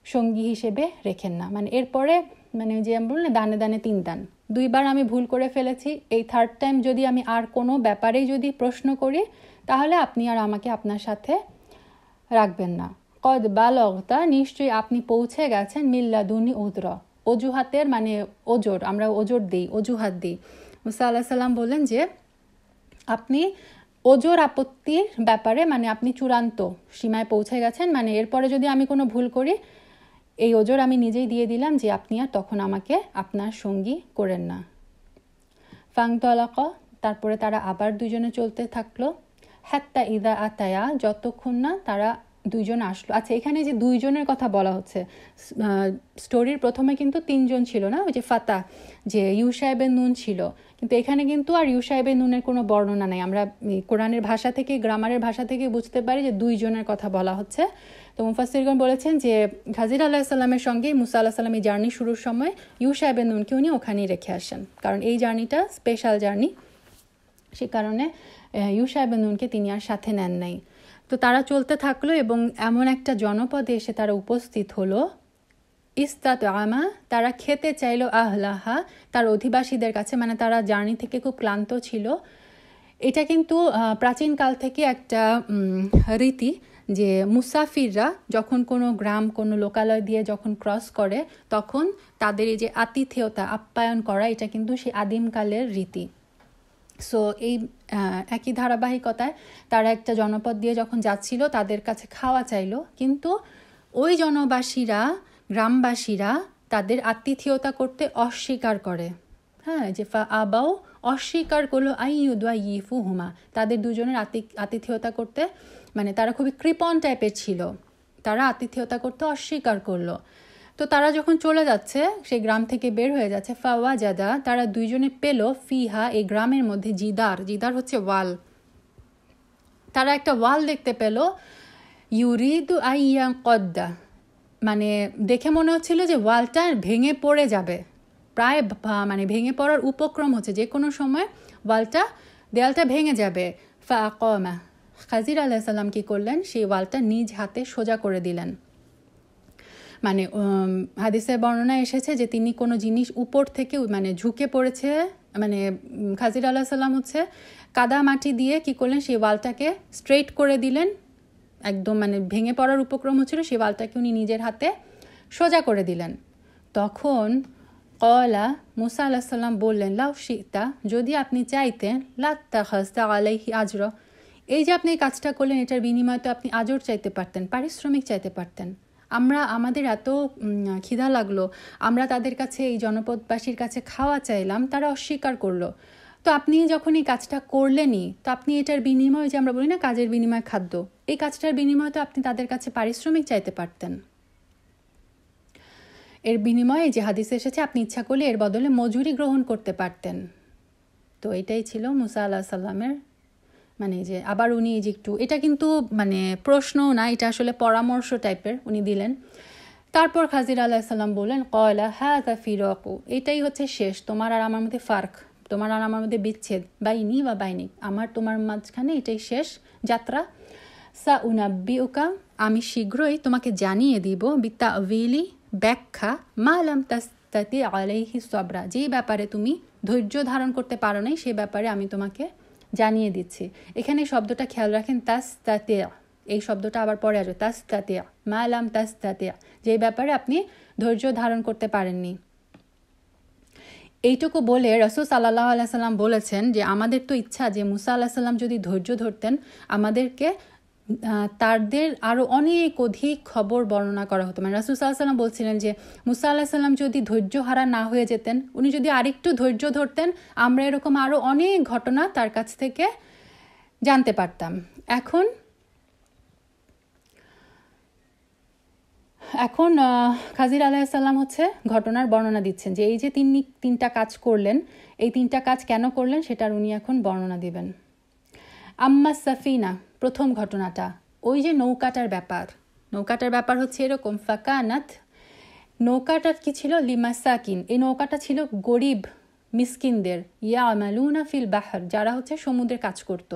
সঙ্গী হিসেবে রেখেন না। মানে এরপরে মানে যে আমি বললাম দানে দানে তিন দান, দুইবার আমি ভুল করে ফেলেছি, এই থার্ড টাইম যদি আমি আর কোনো ব্যাপারে যদি প্রশ্ন করি তাহলে আপনি আর আমাকে আপনার সাথে রাখবেন না। কদ বালগতা, নিশ্চয়ই আপনি পৌঁছে গেছেন মিল্লাদুনি উদরা, অজুহাতের মানে ওজোর, আমরা ওজোর দিই, অজুহাত দিই। মুসা আলাইহিস সালাম বললেন যে আপনি ওজোর আপত্তির ব্যাপারে মানে আপনি চূড়ান্ত সীমায় পৌঁছে গেছেন, মানে এরপরে যদি আমি কোনো ভুল করি এই ওজোর আমি নিজেই দিয়ে দিলাম যে আপনি আর তখন আমাকে আপনার সঙ্গী করেন না। ফাংতলাক, তারপরে তারা আবার দুজনে চলতে থাকলো। হাত্তা ইদা আতায়া, যতক্ষণ না তারা দুইজন আসলো। আচ্ছা, এখানে যে দুইজনের কথা বলা হচ্ছে, স্টোরির প্রথমে কিন্তু তিনজন ছিল না, ওই যে ফাতা যে ইউশা ইবনে নুন ছিল, কিন্তু এখানে কিন্তু আর ইউশা ইবনে নুনের কোনো বর্ণনা নাই। আমরা কোরআনের ভাষা থেকে, গ্রামারের ভাষা থেকে বুঝতে পারি যে দুইজনের কথা বলা হচ্ছে। তো মুফাসসিরগণ বলেছেন যে খাজির আলাইহিস সালামের সঙ্গে মুসা আলাইহিস সালাম এই জার্নি শুরুর সময় ইউশা ইবনে নুনকে উনি ওখানেই রেখে আসেন, কারণ এই জার্নিটা স্পেশাল জার্নি, সে কারণে ইউশা ইবনে নুনকে তিনি আর সাথে নেন নাই। তো তারা চলতে থাকলো এবং এমন একটা জনপদে এসে তারা উপস্থিত হলো। ইস্তাত আমা, তারা খেতে চাইলো আহলাহা, তার অধিবাসীদের কাছে, মানে তারা জার্নি থেকে খুব ক্লান্ত ছিল। এটা কিন্তু প্রাচীনকাল থেকে একটা রীতি যে মুসাফিররা যখন কোনো গ্রাম, কোনো লোকালয় দিয়ে যখন ক্রস করে তখন তাদের এই যে আতিথেয়তা, আপ্যায়ন করা, এটা কিন্তু সেই আদিমকালের রীতি। সো এই একই ধারাবাহিকতায় তারা একটা জনপদ দিয়ে যখন যাচ্ছিল তাদের কাছে খাওয়া চাইলো, কিন্তু ওই জনবাসীরা, গ্রামবাসীরা তাদের আতিথেয়তা করতে অস্বীকার করে। হ্যাঁ, যে আবাও অস্বীকার করলো আইয়ুদওয়াইফু হুমা, তাদের দুজনের আতিথেয়তা করতে, মানে তারা খুবই কৃপণ টাইপের ছিল, তারা আতিথেয়তা করতে অস্বীকার করলো। তো তারা যখন চলে যাচ্ছে, সেই গ্রাম থেকে বের হয়ে যাচ্ছে, ফাওয়া জাদা, তারা দুইজনে পেল ফিহা, এই গ্রামের মধ্যে জিদার, জিদার হচ্ছে ওয়াল, তারা একটা ওয়াল দেখতে পেল, ইউরিদু আইয়ান কদ্দা, মানে দেখে মনে হচ্ছিল যে ওয়ালটা ভেঙে পড়ে যাবে, প্রায় মানে ভেঙে পড়ার উপক্রম হচ্ছে, যে কোনো সময় ওয়ালটা, দেয়ালটা ভেঙে যাবে। ফাআকামা, খাজির আলাইহিস সালাম কি করলেন, সেই ওয়ালটা নিজ হাতে সোজা করে দিলেন। মানে হাদিসের বর্ণনা এসেছে যে তিনি কোনো জিনিস উপর থেকে মানে ঝুঁকে পড়েছে, মানে খাজির আলাইহিস সালাম হচ্ছে কাদা মাটি দিয়ে কি করলেন, সেই ওয়ালটাকে স্ট্রেট করে দিলেন, একদম মানে ভেঙে পড়ার উপক্রম হচ্ছিল, সেই ওয়ালটাকে উনি নিজের হাতে সোজা করে দিলেন। তখন কলা, মুসা আলাইহিস সালাম বললেন, লাউ শিতা, যদি আপনি চাইতেন, লাত্তাখাযতা আলাইহি আজরা, এই যে আপনি এই কাজটা করলেন এটার বিনিময়ে তো আপনি আজর চাইতে পারতেন, পারিশ্রমিক চাইতে পারতেন। আমাদের এত খিদা লাগলো, আমরা তাদের কাছে, এই জনপদবাসীর কাছে খাওয়া চাইলাম, তারা অস্বীকার করলো, তো আপনি যখন এই কাজটা করলেনই, তো আপনি এটার বিনিময়ে, যে আমরা বলি না কাজের বিনিময়ে খাদ্য, এই কাজটার বিনিময়ে তো আপনি তাদের কাছে পারিশ্রমিক চাইতে পারতেন। এর বিনিময়ে যে হাদিসে এসেছে আপনি ইচ্ছা করলে এর বদলে মজুরি গ্রহণ করতে পারতেন। তো এটাই ছিল মুসা আলাইহিস সালামের মানে যে আবার উনি যে একটু, এটা কিন্তু মানে প্রশ্ন না, এটা আসলে পরামর্শ টাইপের উনি দিলেন। তারপর খাজির আলাইসাল্লাম বললেন কয়লা হাযা ফিরাকু, এটাই হচ্ছে শেষ, তোমার আর আমার মধ্যে ফার্ক, তোমার আর আমার মধ্যে বিচ্ছেদ, বাইনি বা বাইনি, আমার তোমার মাঝখানে এটাই শেষ যাত্রা। সা উনাব্বিউকা, আমি শীঘ্রই তোমাকে জানিয়ে দিব, বিতাউইলি, ব্যাখ্যা, মা লাম তাস্তাতি আলাইহি সবরা, যেই ব্যাপারে তুমি ধৈর্য ধারণ করতে পারো নাই সেই ব্যাপারে আমি তোমাকে জানিয়ে দিচ্ছি। এখানে শব্দটা খেয়াল রাখেন, তাস্তাতি, এই শব্দটা আবার পরে আসবে, তাস্তাতি, মা লাম তাস্তাতি, যেই ব্যাপারে আপনি ধৈর্য ধারণ করতে পারেননি। এইটুকু বলে রাসূল সাল্লাল্লাহু আলাইহি সাল্লাম বলেছেন যে আমাদের তো ইচ্ছা যে মুসা আলাইহিস সালাম যদি ধৈর্য ধরতেন আমাদেরকে তাদের আরও অনেক অধিক খবর বর্ণনা করা হতো। মানে রাসূল সাল্লাল্লাহু আলাইহি সাল্লাম বলছিলেন যে মুসা আলাইহিস সালাম যদি ধৈর্য হারা না হয়ে যেতেন, উনি যদি আরেকটু ধৈর্য ধরতেন, আমরা এরকম আরও অনেক ঘটনা তার কাছ থেকে জানতে পারতাম। এখন খাজির আলাইহিসসালাম হচ্ছে ঘটনার বর্ণনা দিচ্ছেন যে এই যে তিনি তিনটা কাজ করলেন, এই তিনটা কাজ কেন করলেন সেটার উনি এখন বর্ণনা দিবেন। আম্মা সাফিনা, প্রথম ঘটনাটা, ওই যে নৌকাটার ব্যাপার হচ্ছে এরকম, ফাকানাত, নৌকাটা কি ছিল, লিমাসাকিন, এই নৌকাটা ছিল গরিব মিসকিনদের, ইয়ামালুনা ফিল বাহর, যারা হচ্ছে সমুদ্রে কাজ করত।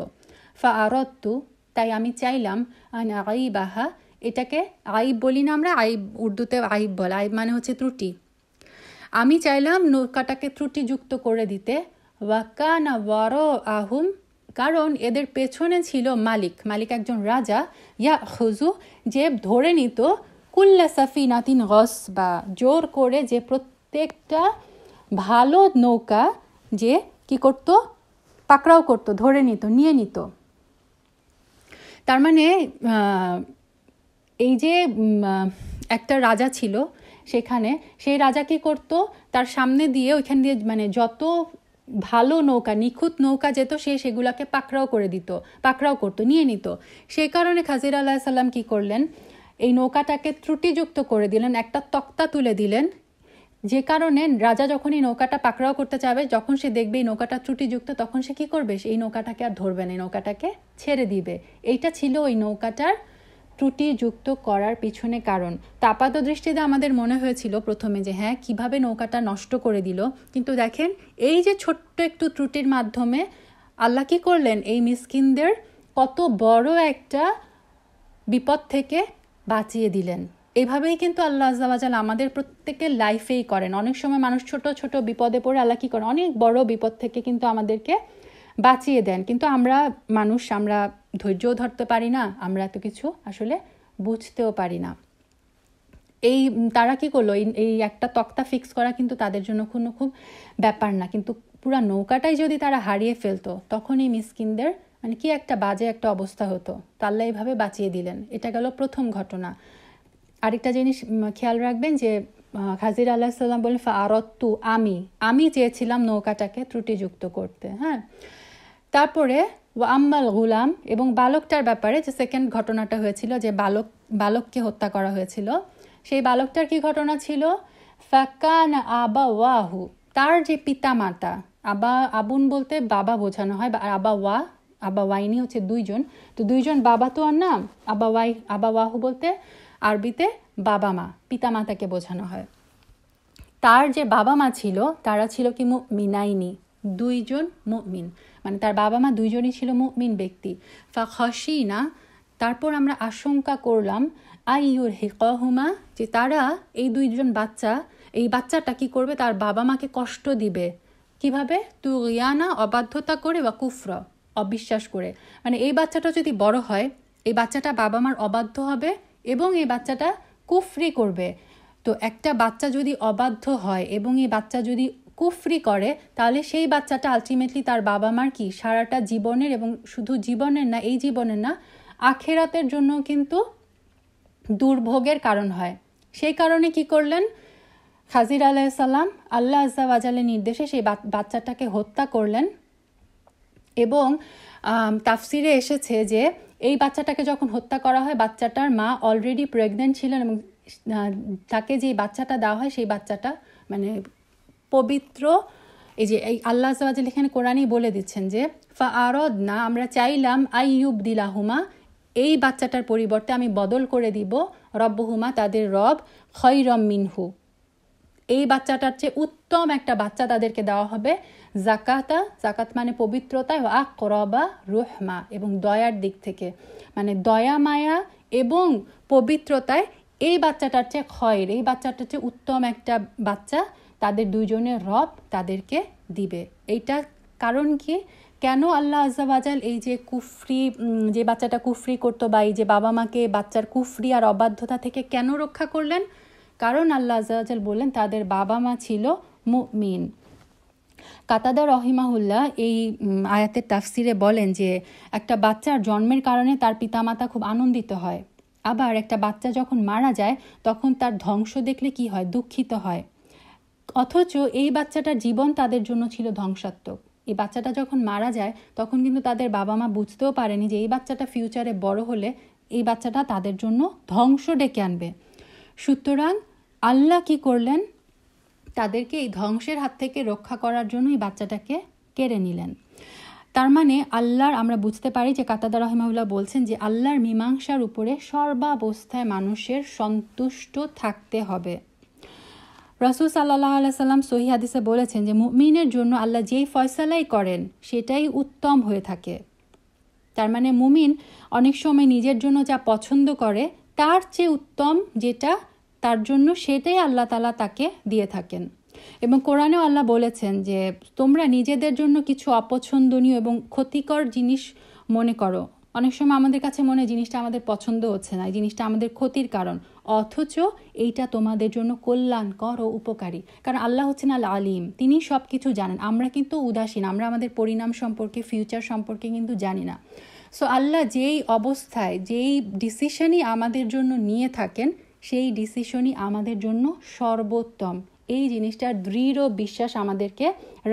ফাআরাদতু, তাই আমি চাইলাম, আন আইবাহা, এটাকে আইব বলি না আমরা, আইব উর্দুতে আইব বলে, আইব মানে হচ্ছে ত্রুটি, আমি চাইলাম নৌকাটাকে ত্রুটিযুক্ত করে দিতে। ওয়াকানা ওয়ারো আহুম, কারণ এদের পেছনে ছিল মালিক একজন রাজা, ইয়া খুজু, যে ধরে নিত, কুল্লা সাফিনাতিন গসবা, জোর করে, যে প্রত্যেকটা ভালো নৌকা যে কি করত, পাকড়াও করত, ধরে নিত, নিয়ে নিত। তার মানে এই যে একটা রাজা ছিল সেখানে, সেই রাজা কি করত, তার সামনে দিয়ে ওইখান দিয়ে মানে যত ভালো নৌকা, নিখুঁত নৌকা যেত, সে সেগুলাকে পাকড়াও করতো, নিয়ে নিত। সেই কারণে খাজির আলাইহিস সালাম কি করলেন, এই নৌকাটাকে ত্রুটিযুক্ত করে দিলেন, একটা তক্তা তুলে দিলেন, যে কারণে রাজা যখন এই নৌকাটা পাকড়াও করতে চাবে, যখন সে দেখবে এই নৌকাটা ত্রুটিযুক্ত, তখন সে কি করবে, এই নৌকাটাকে আর ধরবে না, এই নৌকাটাকে ছেড়ে দিবে। এইটা ছিল ওই নৌকাটার ত্রুটিযুক্ত করার পিছনে কারণ। আপাত দৃষ্টিতে আমাদের মনে হয়েছিল প্রথমে যে হ্যাঁ, কিভাবে নৌকাটা নষ্ট করে দিল, কিন্তু দেখেন এই যে ছোট্ট একটু ত্রুটির মাধ্যমে আল্লাহ কি করলেন, এই মিসকিনদের কত বড় একটা বিপদ থেকে বাঁচিয়ে দিলেন। এভাবেই কিন্তু আল্লাহ আযজা ওয়া জাল্লা আমাদের প্রত্যেকের লাইফেই করেন। অনেক সময় মানুষ ছোট ছোট বিপদে পড়ে আল্লাহ কি করেন, অনেক বড় বিপদ থেকে কিন্তু আমাদেরকে বাঁচিয়ে দেন। কিন্তু আমরা মানুষ, আমরা ধৈর্যও ধরতে পারি না, আমরা এত কিছু আসলে বুঝতেও পারি না। তারা কি করলো, এই একটা তক্তা ফিক্স করা কিন্তু তাদের জন্য কোনো খুব ব্যাপার না, কিন্তু পুরা নৌকাটাই যদি তারা হারিয়ে ফেলতো, তখন এই মিসকিনদের মানে কি একটা বাজে একটা অবস্থা হতো। তো আল্লাহ এইভাবে বাঁচিয়ে দিলেন। এটা গেল প্রথম ঘটনা। আরেকটা জিনিস খেয়াল রাখবেন যে খাজির আলাইহিস সালাম বলেন ফাআরাদতু, আমি চেয়েছিলাম নৌকাটাকে ত্রুটিযুক্ত করতে। হ্যাঁ, তারপরে ওয়া আম্মাল গুলাম, এবং বালকটার ব্যাপারে যে সেকেন্ড ঘটনাটা হয়েছিল, যে বালককে হত্যা করা হয়েছিল, সেই বালকটার কি ঘটনা ছিল, ফাকানা আবাওয়াহু, তার যে পিতা মাতা, আবুন বলতে বাবা বোঝানো হয়, বা আবাওয়াইনি হচ্ছে দুইজন, তো দুইজন বাবা তো আর না, আবাওয়াহু বলতে আরবিতে বাবা মা, পিতা মাতাকে বোঝানো হয়। তার যে বাবা মা ছিল তারা ছিল কি মুমিনাইনি, দুইজন মুমিন, মানে তার বাবা মা দুইজনই ছিল মুমিন ব্যক্তি। ফাখাশিনা, তারপর আমরা আশঙ্কা করলাম, আইয়ুর হিকাহুমা, যে তারা এই দুইজন বাচ্চা, এই বাচ্চাটা কি করবে, তার বাবা মাকে কষ্ট দিবে। কিভাবে, তুগিয়ানা, অবাধ্যতা করে, বা কুফরা, অবিশ্বাস করে। মানে এই বাচ্চাটা যদি বড় হয়, এই বাচ্চাটা বাবা মার অবাধ্য হবে এবং এই বাচ্চাটা কুফরি করবে। তো একটা বাচ্চা যদি অবাধ্য হয় এবং এই বাচ্চা যদি কুফরি করে, তাহলে সেই বাচ্চাটা আলটিমেটলি তার বাবা মার কি সারাটা জীবনের, এবং শুধু জীবনের না, এই জীবনের না, আখেরাতের জন্য কিন্তু দুর্ভোগের কারণ হয়। সেই কারণে কি করলেন খাজির আলাইহিস সালাম, আল্লাহ আযজা ওয়া জাল্লার নির্দেশে সেই বাচ্চাটাকে হত্যা করলেন। এবং তাফসিরে এসেছে যে এই বাচ্চাটাকে যখন হত্যা করা হয়, বাচ্চাটার মা অলরেডি প্রেগনেন্ট ছিলেন, এবং তাকে যে বাচ্চাটা দেওয়া হয় সেই বাচ্চাটা মানে পবিত্র এই যে এই আল্লাহ আযজা ওয়া জাল্লা এখানে কোরআনেই বলে দিচ্ছেন যে ফাআরাদনা, আমরা চাইলাম আইয়ুবদিলাহুমা, এই বাচ্চাটার পরিবর্তে আমি বদল করে দিব রব্বুহুমা, তাদের রব, খয়রাম মিনহু, এই বাচ্চাটার চেয়ে উত্তম একটা বাচ্চা তাদেরকে দেওয়া হবে, জাকাতা, জাকাত মানে পবিত্রতা, ও আকরাবা রুহমা, এবং দয়ার দিক থেকে, মানে দয়া মায়া এবং পবিত্রতায় এই বাচ্চাটার চেয়ে খয়ের, এই বাচ্চাটার চেয়ে উত্তম একটা বাচ্চা তাদের দুইজনের রব তাদেরকে দিবে। এইটা কারণ কি, কেন আল্লাহ আযজা ওয়া জাল এই যে কুফরি, যে বাচ্চাটা কুফরি করতো, বা এই যে বাবা মাকে বাচ্চার কুফরি আর অবাধ্যতা থেকে কেন রক্ষা করলেন? কারণ আল্লাহ আযজা ওয়া জাল বললেন তাদের বাবা মা ছিল মুমিন। কাতাদা রহিমাহুল্লাহ এই আয়াতের তাফসিরে বলেন যে একটা বাচ্চার জন্মের কারণে তার পিতামাতা খুব আনন্দিত হয়, আবার একটা বাচ্চা যখন মারা যায় তখন তার ধ্বংস দেখলে কি হয়, দুঃখিত হয়। অথচ এই বাচ্চাটার জীবন তাদের জন্য ছিল ধ্বংসাত্মক। এই বাচ্চাটা যখন মারা যায় তখন কিন্তু তাদের বাবা মা বুঝতেও পারেনি যে এই বাচ্চাটা ফিউচারে বড় হলে এই বাচ্চাটা তাদের জন্য ধ্বংস ডেকে আনবে। সুতরাং আল্লাহ কি করলেন, তাদেরকে এই ধ্বংসের হাত থেকে রক্ষা করার জন্য এই বাচ্চাটাকে কেড়ে নিলেন। তার মানে আল্লাহর, আমরা বুঝতে পারি যে কাতাদা রাহিমাহুল্লাহ বলছেন যে আল্লাহর মীমাংসার উপরে সর্বাবস্থায় মানুষের সন্তুষ্ট থাকতে হবে। রাসূল সাল্লাল্লাহু আলাইহি সাল্লাম সহিহ হাদিসে বলেছেন যে মুমিনের জন্য আল্লাহ যেই ফয়সালাই করেন সেটাই উত্তম হয়ে থাকে। তার মানে মুমিন অনেক সময় নিজের জন্য যা পছন্দ করে তার চেয়ে উত্তম যেটা তার জন্য, সেটাই আল্লাহ তাআলা তাকে দিয়ে থাকেন। এবং কোরআনেও আল্লাহ বলেছেন যে তোমরা নিজেদের জন্য কিছু অপছন্দনীয় এবং ক্ষতিকর জিনিস মনে করো, অনেক সময় আমাদের কাছে মনে হয় জিনিসটা আমাদের পছন্দ হচ্ছে না, এই জিনিসটা আমাদের ক্ষতির কারণ, অথচ এইটা তোমাদের জন্য কল্যাণকর ও উপকারী। কারণ আল্লাহ হচ্ছেন আল আলিম, তিনি সব কিছু জানেন। আমরা কিন্তু উদাসীন, আমরা আমাদের পরিণাম সম্পর্কে, ফিউচার সম্পর্কে কিন্তু জানি না। সো আল্লাহ যেই অবস্থায় যেই ডিসিশনই আমাদের জন্য নিয়ে থাকেন সেই ডিসিশনই আমাদের জন্য সর্বোত্তম। এই জিনিসটার দৃঢ় বিশ্বাস আমাদেরকে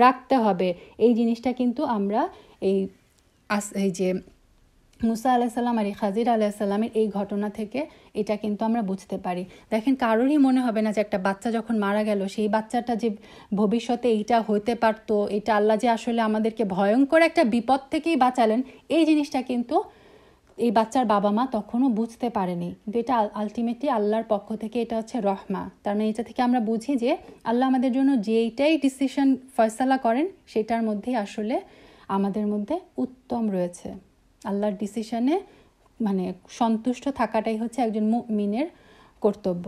রাখতে হবে। এই জিনিসটা কিন্তু আমরা এই যে মুসা আলাইসাল্লাম আর খাজির আলাইসাল্লামের এই ঘটনা থেকে এটা কিন্তু আমরা বুঝতে পারি। দেখেন, কারোরই মনে হবে না যে একটা বাচ্চা যখন মারা গেল সেই বাচ্চাটা যে ভবিষ্যতে এইটা হতে পারতো, এটা আল্লাহ যে আসলে আমাদেরকে ভয়ঙ্কর একটা বিপদ থেকেই বাঁচালেন, এই জিনিসটা কিন্তু এই বাচ্চার বাবা মা তখনও বুঝতে পারেনি। কিন্তু এটা আলটিমেটলি আল্লাহর পক্ষ থেকে এটা হচ্ছে রহমা। তার মানে এটা থেকে আমরা বুঝি যে আল্লাহ আমাদের জন্য যেইটাই ডিসিশন ফয়সালা করেন সেটার মধ্যেই আসলে আমাদের মধ্যে উত্তম রয়েছে। আল্লাহর ডিসিশনে মানে সন্তুষ্ট থাকাটাই হচ্ছে একজন মুমিনের কর্তব্য।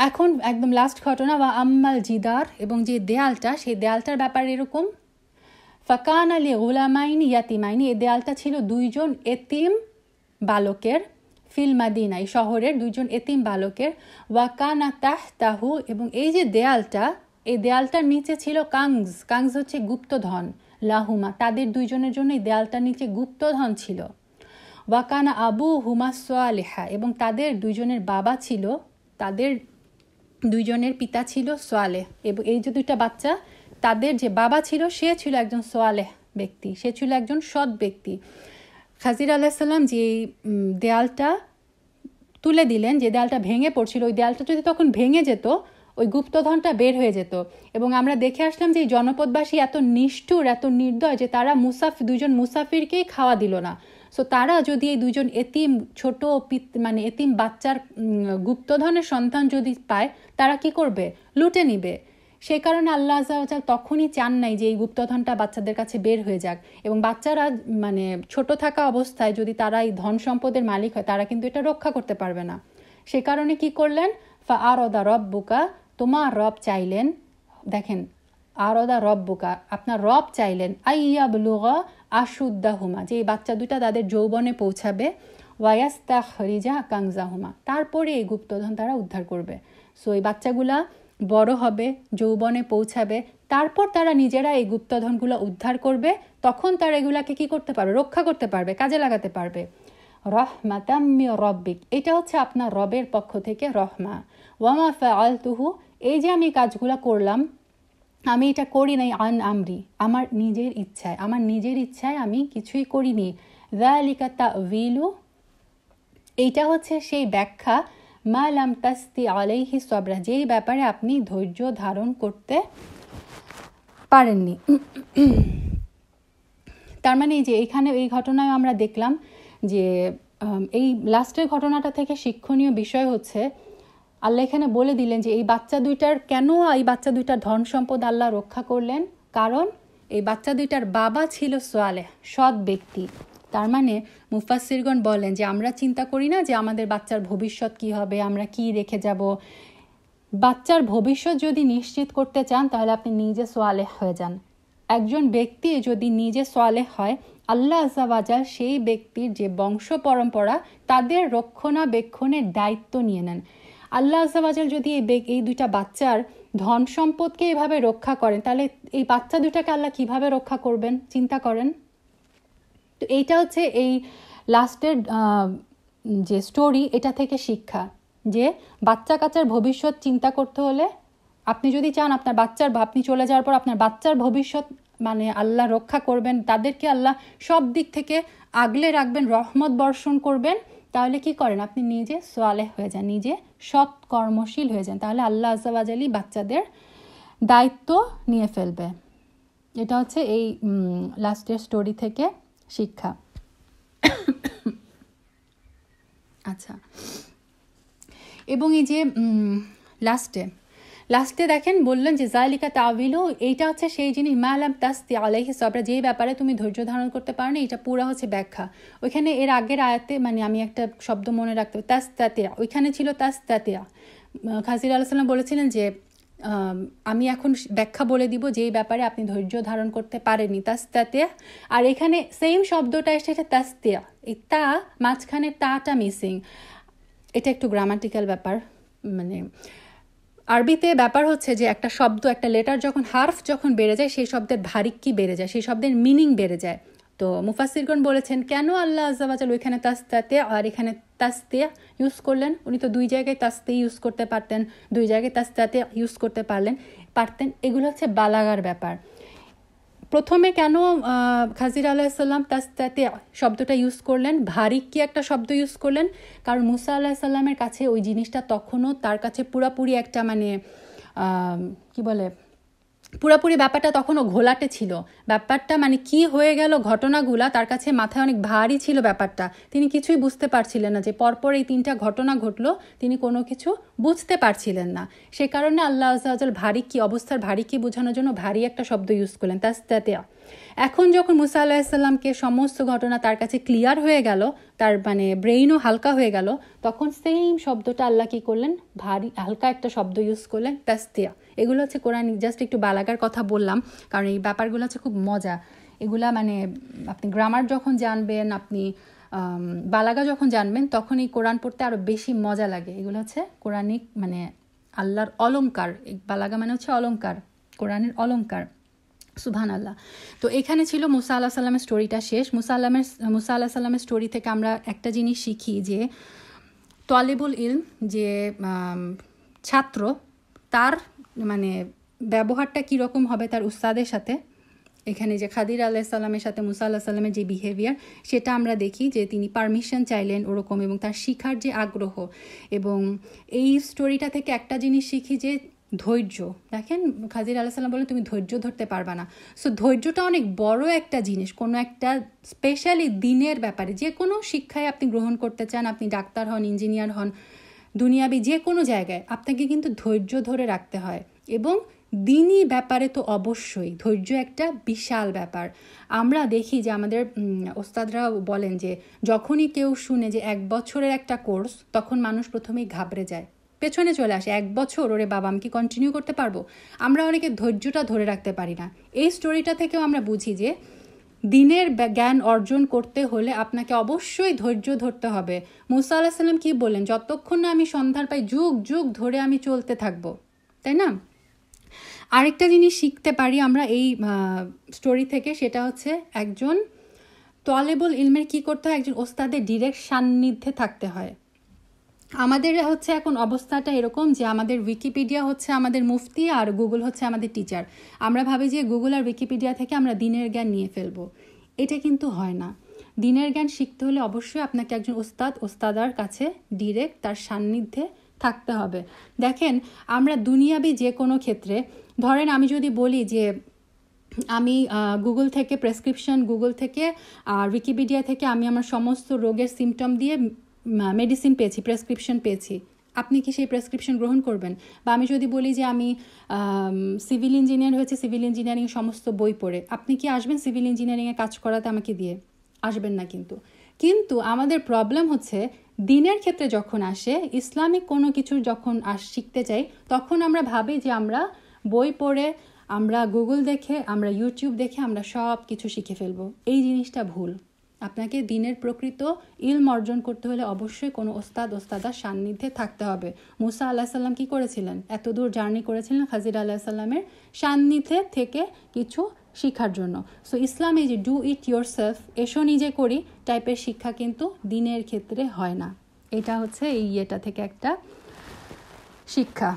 এখন একদম লাস্ট ঘটনা, বা আম্মাল জিদার, এবং যে দেয়ালটা, সেই দেয়ালটার ব্যাপারে এরকম, ফাকান আলী গুলামাইনি ইয়াতিমাইনি, এই দেয়ালটা ছিল দুইজন এতিম বালকের, ফিল মাদিনা, এই শহরের দুইজন এতিম বালকের, ওয়াকানা তাহতাহু, এবং এই যে দেয়ালটা, এই দেয়ালটার নিচে ছিল কাংজ, কাংজ হচ্ছে গুপ্তধন, লাহুমা, তাদের দুইজনের জন্য এই দেয়ালটার নিচে গুপ্তধন ছিল। ওয়াকানা আবু হুমা সোয়ালেহা, এবং তাদের দুইজনের বাবা ছিল, তাদের দুইজনের পিতা ছিল সোয়ালেহ, এবং এই যে দুইটা বাচ্চা, তাদের যে বাবা ছিল সে ছিল একজন সোয়ালেহ ব্যক্তি, সে ছিল একজন সৎ ব্যক্তি। খাজির আলাইসাল্লাম যে দেয়ালটা তুলে দিলেন, যে দেয়ালটা ভেঙে পড়ছিল, ওই দেয়ালটা যদি তখন ভেঙে যেত ওই গুপ্তধনটা বের হয়ে যেত। এবং আমরা দেখে আসলাম যে এই জনপদবাসী এত নিষ্ঠুর, এত নির্দয় যে তারা দুইজন মুসাফিরকেই খাওয়া দিল না। সো তারা যদি এই দুইজন এতিম ছোট মানে এতিম বাচ্চার গুপ্তধনের সন্তান যদি পায়, তারা কি করবে? লুটে নিবে। সেই কারণে আল্লাহ আযza তখনই চান নাই যে এই গুপ্তধনটা বাচ্চাদের কাছে বের হয়ে যাক। এবং বাচ্চারা মানে ছোট থাকা অবস্থায় যদি তারা এই ধন সম্পদের মালিক হয়, তারা কিন্তু এটা রক্ষা করতে পারবে না। সে কারণে কি করলেন? ফাআরাদা রব্বুকা, তোমার রব চাইলেন, দেখেন আরাদা রব্বুকা, আপনার রব চাইলেন, আইয়াবলুগা আশুদ্দাহুমা, যে এই বাচ্চা দুটা তাদের যৌবনে পৌঁছাবে, ওয়ায়াস্তাখরিজা কাংজাহুমা, তারপরে এই গুপ্তধন তারা উদ্ধার করবে। সো এই বাচ্চাগুলা বড় হবে, যৌবনে পৌঁছাবে, তারপর তারা নিজেরা এই গুপ্তধনগুলো উদ্ধার করবে, তখন তারা এগুলাকে কি করতে পারবে? রক্ষা করতে পারবে, কাজে লাগাতে পারবে। রহমাতাম মির রব্বিক, এটা হচ্ছে আপনার রবের পক্ষ থেকে রহমা। ওয়ামা ফাআলতুহু, এই যে আমি কাজগুলো করলাম, আমি এটা করি নাই আন আমরি, আমার নিজের ইচ্ছায়, আমার নিজের ইচ্ছায় আমি কিছুই করিনি। যালিকা তা'ওয়িলু, এইটা হচ্ছে সেই ব্যাখ্যা, মা লাম তাস্তি আলাইহি সবরা, যেই ব্যাপারে আপনি ধৈর্য ধারণ করতে পারেননি। তার মানে যে এখানে এই ঘটনায় আমরা দেখলাম যে এই লাস্টের ঘটনাটা থেকে শিক্ষণীয় বিষয় হচ্ছে, আল্লাহ এখানে বলে দিলেন যে এই বাচ্চা দুইটার ধন সম্পদ আল্লাহ রক্ষা করলেন, কারণ এই বাচ্চা দুইটার বাবা ছিল সালেহ, সৎ ব্যক্তি। তার মানে মুফাসসিরগণ বলেন যে আমরা চিন্তা করি না যে আমাদের বাচ্চার ভবিষ্যৎ কি হবে, আমরা কি রেখে যাব। বাচ্চার ভবিষ্যৎ যদি নিশ্চিত করতে চান তাহলে আপনি নিজে সালেহ হয়ে যান। একজন ব্যক্তি যদি নিজে সালেহ হয়, আল্লাহ আযজা ওয়া জাল সেই ব্যক্তির যে বংশ পরম্পরা তাদের রক্ষণাবেক্ষণের দায়িত্ব নিয়ে নেন। আল্লাহ আযজা ওয়া জাল যদি এই দুইটা বাচ্চার ধন সম্পদকে এভাবে রক্ষা করেন, তাহলে এই বাচ্চা দুইটাকে আল্লাহ কিভাবে রক্ষা করবেন চিন্তা করেন। তো এইটা হচ্ছে এই লাস্টের যে স্টোরি, এটা থেকে শিক্ষা যে বাচ্চা কাচ্চার ভবিষ্যৎ চিন্তা করতে হলে, আপনি যদি চান আপনার আপনি চলে যাওয়ার পর আপনার বাচ্চার ভবিষ্যৎ মানে আল্লাহ রক্ষা করবেন, তাদেরকে আল্লাহ সব দিক থেকে আগলে রাখবেন, রহমত বর্ষণ করবেন, তাহলে কি করেন, আপনি নিজে সালেহ হয়ে যান, নিজে সৎ কর্মশীল হয়ে যান, তাহলে আল্লাহ আযজা ওয়া জাল বাচ্চাদের দায়িত্ব নিয়ে ফেলবে। এটা হচ্ছে এই লাস্টের স্টোরি থেকে শিক্ষা। আচ্ছা, এবং এই যে লাস্টে দেখেন বললেন যে জালিকা তাওয়িলু, এইটা হচ্ছে সেই জিনিস মা লাম তাস্তি আলাইহি সবরা, যেই ব্যাপারে তুমি ধৈর্য ধারণ করতে পারো না, এটা পুরো হচ্ছে ব্যাখ্যা। ওইখানে এর আগের আয়াতে মানে আমি একটা শব্দ মনে রাখতে হবে, তাস্তাতিয়া, ওইখানে ছিল তাস্তাতিয়া। খাজির আলাইহিস সালাম বলেছিলেন যে আমি এখন ব্যাখ্যা বলে দিব যেই ব্যাপারে আপনি ধৈর্য ধারণ করতে পারেননি, তাস্তাতিয়া। আর এখানে সেম শব্দটা এসেছে তাস্তিয়া, এই তা মাঝখানে তাটা মিসিং। এটা একটু গ্রামাটিক্যাল ব্যাপার, মানে আরবিতে ব্যাপার হচ্ছে যে একটা শব্দ, একটা লেটার যখন হার্ফ যখন বেড়ে যায়, সেই শব্দের ভারিক্কি বেড়ে যায়, সেই শব্দের মিনিং বেড়ে যায়। তো মুফাসসিরগণ বলেছেন কেন আল্লাহ আযজা ওয়া জাল ওইখানে তাস্তাতে আর এখানে তাস্তিয়া ইউজ করলেন। উনি তো দুই জায়গায় তাস্তে ইউজ করতে পারতেন, দুই জায়গায় তাস্তাতে ইউজ করতে পারতেন। এগুলো হচ্ছে বালাগার ব্যাপার। প্রথমে কেন খাজির আলাইহিস সালাম তাস্তাতে শব্দটা ইউজ করলেন, ভারিক্কি একটা শব্দ ইউজ করলেন? কারণ মুসা আলাইহিস সালামের কাছে ওই জিনিসটা তখনও তার কাছে পুরাপুরি একটা মানে কি বলে, পুরাপুরি ব্যাপারটা তখনও ঘোলাটে ছিল। ব্যাপারটা মানে কি হয়ে গেল, ঘটনাগুলা তার কাছে মাথায় অনেক ভারী ছিল ব্যাপারটা। তিনি কিছুই বুঝতে পারছিলেন না যে পরপর এই 3টা ঘটনা ঘটলো, তিনি কোনো কিছু বুঝতে পারছিলেন না। সে কারণে আল্লাহ আযজা ওয়া জাল ভারিক্কি অবস্থার ভারিক্কি বোঝানোর জন্য ভারী একটা শব্দ ইউজ করলেন, তাস্তাতিয়া। এখন যখন মুসা আলাইহিস সালামকে সমস্ত ঘটনা তার কাছে ক্লিয়ার হয়ে গেল, তার মানে ব্রেইনও হালকা হয়ে গেল, তখন সেম শব্দটা আল্লাহ কি করলেন, ভারী হালকা একটা শব্দ ইউজ করলেন, তাস্তিয়া। এগুলো হচ্ছে কোরআন, জাস্ট একটু বালাগার কথা বললাম কারণ এই ব্যাপারগুলো হচ্ছে খুব মজা। এগুলা মানে আপনি গ্রামার যখন জানবেন, আপনি বালাগা যখন জানবেন, তখন এই কোরআন পড়তে আরও বেশি মজা লাগে। এগুলো হচ্ছে কোরআনিক মানে আল্লাহর অলংকার। বালাগা মানে হচ্ছে অলংকার, কোরআনের অলংকার। সুবহানাল্লাহ। তো এখানে ছিল মুসা আলাইহিস সালামের স্টোরিটা শেষ। মুসা আলাইহিস সালামের স্টোরি থেকে আমরা একটা জিনিস শিখি যে তালিবুল ইলম, যে ছাত্র, তার মানে ব্যবহারটা কীরকম হবে তার উস্তাদের সাথে। এখানে যে খাদির আলাইহিস সালামের সাথে মুসা আলাইহিস সালামের যে বিহেভিয়ার, সেটা আমরা দেখি যে তিনি পারমিশন চাইলেন ওরকম, এবং তার শিখার যে আগ্রহ। এবং এই স্টোরিটা থেকে একটা জিনিস শিখি যে ধৈর্য। দেখেন খাজির আলাইহিস সালাম বলেন তুমি ধৈর্য ধরতে পারবা না। সো ধৈর্যটা অনেক বড় একটা জিনিস, কোনো একটা স্পেশালি দিনের ব্যাপারে। যে কোনো শিক্ষায় আপনি গ্রহণ করতে চান, আপনি ডাক্তার হন, ইঞ্জিনিয়ার হন, দুনিয়াবি যে কোনো জায়গায় আপনাকে কিন্তু ধৈর্য ধরে রাখতে হয়। এবং দিনই ব্যাপারে তো অবশ্যই ধৈর্য একটা বিশাল ব্যাপার। আমরা দেখি যে আমাদের ওস্তাদরা বলেন যে যখনই কেউ শুনে যে 1 বছরের একটা কোর্স, তখন মানুষ প্রথমেই ঘাবড়ে যায়, পেছনে চলে আসে। 1 বছর, ওরে বাবা আমি কি কন্টিনিউ করতে পারবো? আমরা অনেকে ধৈর্যটা ধরে রাখতে পারি না। এই স্টোরিটা থেকেও আমরা বুঝি যে দিনের জ্ঞান অর্জন করতে হলে আপনাকে অবশ্যই ধৈর্য ধরতে হবে। মুসা আলাইহিস সালাম কি বললেন, যতক্ষণ না আমি সন্ধান পাই, যুগ যুগ ধরে আমি চলতে থাকবো, তাই না? আরেকটা জিনিস শিখতে পারি আমরা এই স্টোরি থেকে, সেটা হচ্ছে একজন তালিবুল ইলমের কি করতে হয়, একজন ওস্তাদের ডিরেক্ট সান্নিধ্যে থাকতে হয়। আমাদের হচ্ছে এখন অবস্থাটা এরকম যে আমাদের উইকিপিডিয়া হচ্ছে আমাদের মুফতি আর গুগল হচ্ছে আমাদের টিচার। আমরা ভাবি যে গুগল আর উইকিপিডিয়া থেকে আমরা দিনের জ্ঞান নিয়ে ফেলবো, এটা কিন্তু হয় না। দিনের জ্ঞান শিখতে হলে অবশ্যই আপনাকে একজন ওস্তাদার কাছে ডিরেক্ট তার সান্নিধ্যে থাকতে হবে। দেখেন, আমরা দুনিয়াবি যে কোনো ক্ষেত্রে, ধরেন আমি যদি বলি যে আমি গুগল থেকে প্রেসক্রিপশন, গুগল থেকে উইকিপিডিয়া থেকে আমি আমার সমস্ত রোগের সিমটম দিয়ে মেডিসিন পেয়েছি, প্রেসক্রিপশন পেয়েছি, আপনি কি সেই প্রেসক্রিপশন গ্রহণ করবেন? বা আমি যদি বলি যে আমি সিভিল ইঞ্জিনিয়ার হয়েছে, সিভিল ইঞ্জিনিয়ারিং সমস্ত বই পড়ে, আপনি কি আসবেন সিভিল ইঞ্জিনিয়ারিংয়ে কাজ করাতে আমাকে দিয়ে? আসবেন না। কিন্তু আমাদের প্রবলেম হচ্ছে দিনের ক্ষেত্রে যখন আসে, ইসলামিক কোনো কিছু যখন শিখতে চাই, তখন আমরা ভাবি যে আমরা বই পড়ে, আমরা গুগল দেখে, আমরা ইউটিউব দেখে আমরা সব কিছু শিখে ফেলবো। এই জিনিসটা ভুল। আপনাকে দিনের প্রকৃত ইলম অর্জন করতে হলে অবশ্যই কোনো ওস্তাদার সান্নিধ্যে থাকতে হবে। মুসা আলাহিসাল্লাম কি করেছিলেন? এত দূর জার্নি করেছিলেন খাজির আলাহিসাল্লামের সান্নিধ্যে থেকে কিছু শিক্ষার জন্য। সো ইসলাম এই যে ডু ইট ইয়োর সেলফ, এসো নিজে করি টাইপের শিক্ষা কিন্তু দিনের ক্ষেত্রে হয় না। এটা হচ্ছে এই ইয়েটা থেকে একটা শিক্ষা।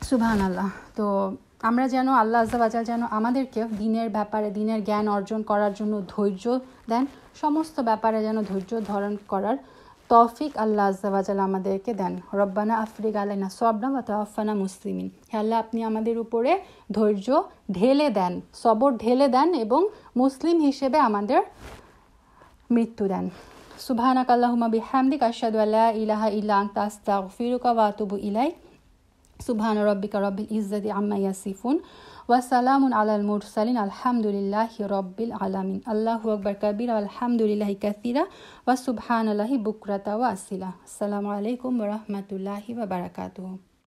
সুবহানাল্লাহ। তো আমরা যেন আল্লাহ আজ্জা ওয়াজাল যেন আমাদেরকে দিনের ব্যাপারে, দিনের জ্ঞান অর্জন করার জন্য ধৈর্য দেন, সমস্ত ব্যাপারে যেন ধৈর্য ধারণ করার তৌফিক আল্লাহ আজ্জা ওয়াজাল আমাদেরকে দেন। রব্বানা আফরিগ আলাইনা সবরা ওয়া তাওয়াফানা মুসলিমিন। হে আল্লাহ, আপনি আমাদের উপরে ধৈর্য ঢেলে দেন, সবর ঢেলে দেন এবং মুসলিম হিসেবে আমাদের মৃত্যু দেন। সুবহানাক আল্লাহুম্মা বিহামদিকা আশহাদু আল্লা ইলাহা ইল্লা আনতা আস্তাগফিরুকা ওয়া আতুবু ইলাইক। সুবহান রাব্বিকা রাব্বিল ইজ্জাতি আম্মা ইয়াসিফুন ওয়া সালামুন আলাল মুরসালিন আলহামদুলিল্লাহি রাব্বিল আলামিন। আল্লাহু আকবার কাবীরা আলহামদুলিল্লাহি কাসীরা ওয়া সুবহানাল্লাহি বুকরাতা ওয়া আসিলা। আসসালামু আলাইকুম ওয়া রাহমাতুল্লাহি ওয়া বারাকাতুহু।